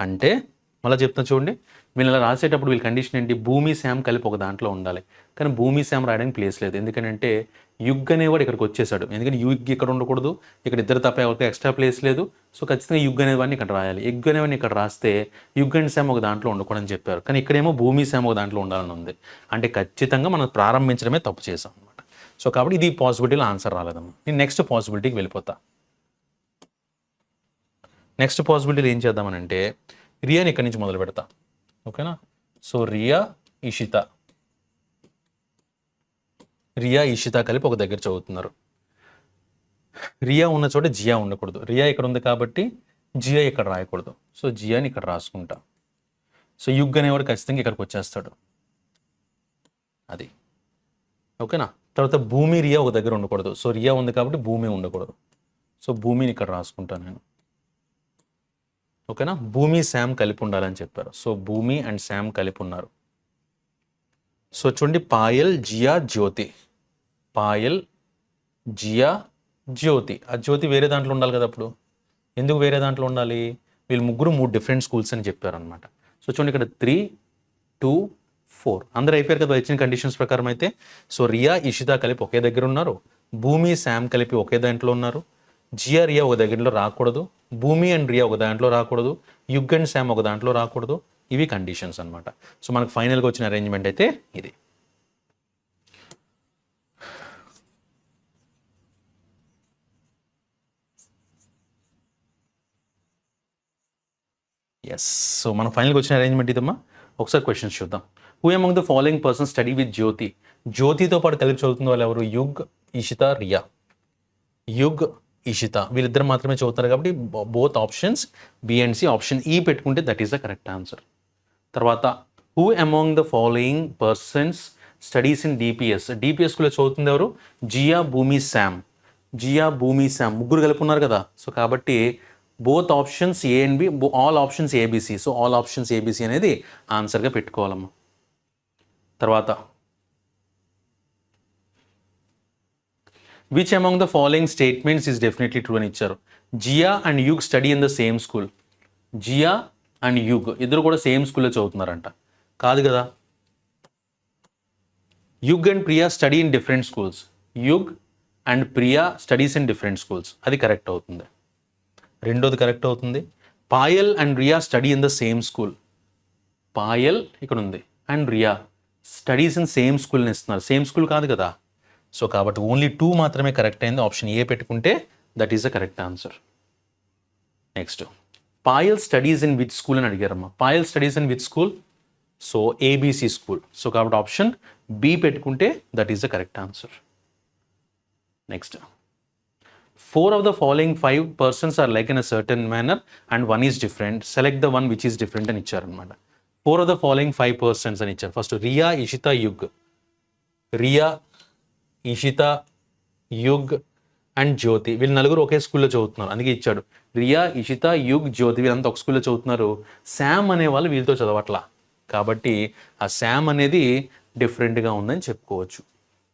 అంటే మళ్ళీ చెప్తున్నా చూడండి, వీళ్ళు ఇలా రాసేటప్పుడు వీళ్ళ కండిషన్ ఏంటి? భూమి శామ్ కలిపి ఒక దాంట్లో ఉండాలి. కానీ భూమి శామ్ రాయడానికి ప్లేస్ లేదు, ఎందుకంటే యుగ్ అనేవాడు ఇక్కడికి వచ్చేసాడు. ఎందుకంటే యుగ్ ఇక్కడ ఉండకూడదు, ఇక్కడ ఇద్దరు తప్ప ఎవరికి ఎక్స్ట్రా ప్లేస్ లేదు. సో ఖచ్చితంగా యుగ్ అనేవాడిని ఇక్కడ రాయాలి. యుగ్ అనేవాడిని ఇక్కడ రాస్తే యుగ్ అండ్ శామ్ ఒక దాంట్లో ఉండకూడదని చెప్పారు. కానీ ఇక్కడేమో భూమి శామ్ ఒక దాంట్లో ఉండాలని ఉంది. అంటే ఖచ్చితంగా మనం ప్రారంభించడమే తప్పు చేసాం అనమాట. సో కాబట్టి ఇది పాసిబిలిటీలో ఆన్సర్ రాలేదమ్మా. నేను నెక్స్ట్ పాసిబిలిటీకి వెళ్ళిపోతా. నెక్స్ట్ పాసిబిలిటీలు ఏం చేద్దామనంటే రియాని ఇక్కడి నుంచి మొదలు పెడతా. ఓకేనా? సో రియా ఇషిత కలిపి ఒక దగ్గర చదువుతున్నారు. రియా ఉన్న చోట జియా ఉండకూడదు. రియా ఇక్కడ ఉంది కాబట్టి జియా ఇక్కడ రాయకూడదు. సో జియాని ఇక్కడ రాసుకుంటా. సో యుగ్ అనేవాడు ఖచ్చితంగా ఇక్కడికి వచ్చేస్తాడు. అది ఓకేనా? తర్వాత భూమి రియా ఒక దగ్గర ఉండకూడదు. సో రియా ఉంది కాబట్టి భూమి ఉండకూడదు. సో భూమిని ఇక్కడ రాసుకుంటాను నేను. ఓకేనా? భూమి శామ్ కలిపి ఉండాలని చెప్పారు. సో భూమి అండ్ శామ్ కలిపి ఉన్నారు. సో చూడండి, పాయల్ జియా జ్యోతి, పాయల్ జియా జ్యోతి. ఆ జ్యోతి వేరే దాంట్లో ఉండాలి కదా. అప్పుడు ఎందుకు వేరే దాంట్లో ఉండాలి? వీళ్ళు ముగ్గురు 3 డిఫరెంట్ స్కూల్స్ అని చెప్పారనమాట. సో చూడండి, ఇక్కడ 3, 2, 4 అందరూ అయిపోయారు కదా ఇచ్చిన కండిషన్స్ ప్రకారం అయితే. సో రియా ఇషిత కలిపి ఒకే దగ్గర ఉన్నారు, భూమి శామ్ కలిపి ఒకే దాంట్లో ఉన్నారు, జియా రియా ఒక దగ్గరలో రాకూడదు, భూమి అండ్ రియా ఒక దాంట్లో రాకూడదు, యుగ్ అండ్ శామ్ ఒక దాంట్లో రాకూడదు. ఇవి కండిషన్స్ అనమాట. సో మనకు ఫైనల్గా వచ్చిన అరేంజ్మెంట్ అయితే ఇది. ఎస్. సో మనం ఫైనల్గా వచ్చిన అరేంజ్మెంట్ ఇదమ్మా. ఒకసారి క్వశ్చన్స్ చూద్దాం. Who among the following person study with Jyoti? జ్యోతితో పాటు కలిపి చదువుతున్న వాళ్ళు ఎవరు? యుగ్, ఇషిత, రియా. యుగ్, ఇషిత వీళ్ళిద్దరు మాత్రమే చదువుతారు కాబట్టి both options B and C. Option E పెట్టుకుంటే that is the correct answer. తర్వాత who among the following persons studies in DPS? డిపిఎస్లో చదువుతుంది ఎవరు? జియా, భూమి, శామ్. జియా, భూమి, శామ్ ముగ్గురు కలిపి ఉన్నారు కదా. సో కాబట్టి both options A and B, all options A B C. So all options A B C అనేది ఆన్సర్గా పెట్టుకోవాలమ్మా. తర్వాత which among the following statements is definitely true అని ఇచ్చారు. Jiya and Yug study in the same school. Jiya and Yug ఇద్దరు కూడా సేమ్ స్కూల్లో చదువుతున్నారంట. కాదు కదా. Yug and Priya study in different schools. Yug and Priya studies in different schools. అది కరెక్ట్ అవుతుంది. రెండోది కరెక్ట్ అవుతుంది. Payal and Riya study in the same school. Payal ఇక్కడ ఉంది and Riya studies in same స్కూల్ని ఇస్తున్నారు. సేమ్ స్కూల్ కాదు కదా. సో కాబట్టి ఓన్లీ 2 మాత్రమే కరెక్ట్ అయింది. ఆప్షన్ ఏ పెట్టుకుంటే that is the correct answer. Next Payal studies in which school అని అడిగారమ్మా. Payal studies in which school? So A B C school. So కాబట్టి ఆప్షన్ బి పెట్టుకుంటే that is the correct answer. Next 4 of the following 5 persons are like in a certain manner and one is different. Select the one which is different అని ఇచ్చారనమాట. 4 of the following 5 persons అని ఇచ్చారు. First Riya, Ishita, Yug. Riya, Ishita, Yug and Jyoti వీళ్ళు నలుగురు ఒకే స్కూల్లో చదువుతున్నారు. అందుకే ఇచ్చాడు రియా, ఇషిత, యుగ్, జ్యోతి వీళ్ళంతా ఒక స్కూల్లో చదువుతున్నారు. శామ్ అనే వాళ్ళు వీళ్ళతో చదవట్లా కాబట్టి ఆ శామ్ అనేది డిఫరెంట్గా ఉందని చెప్పుకోవచ్చు.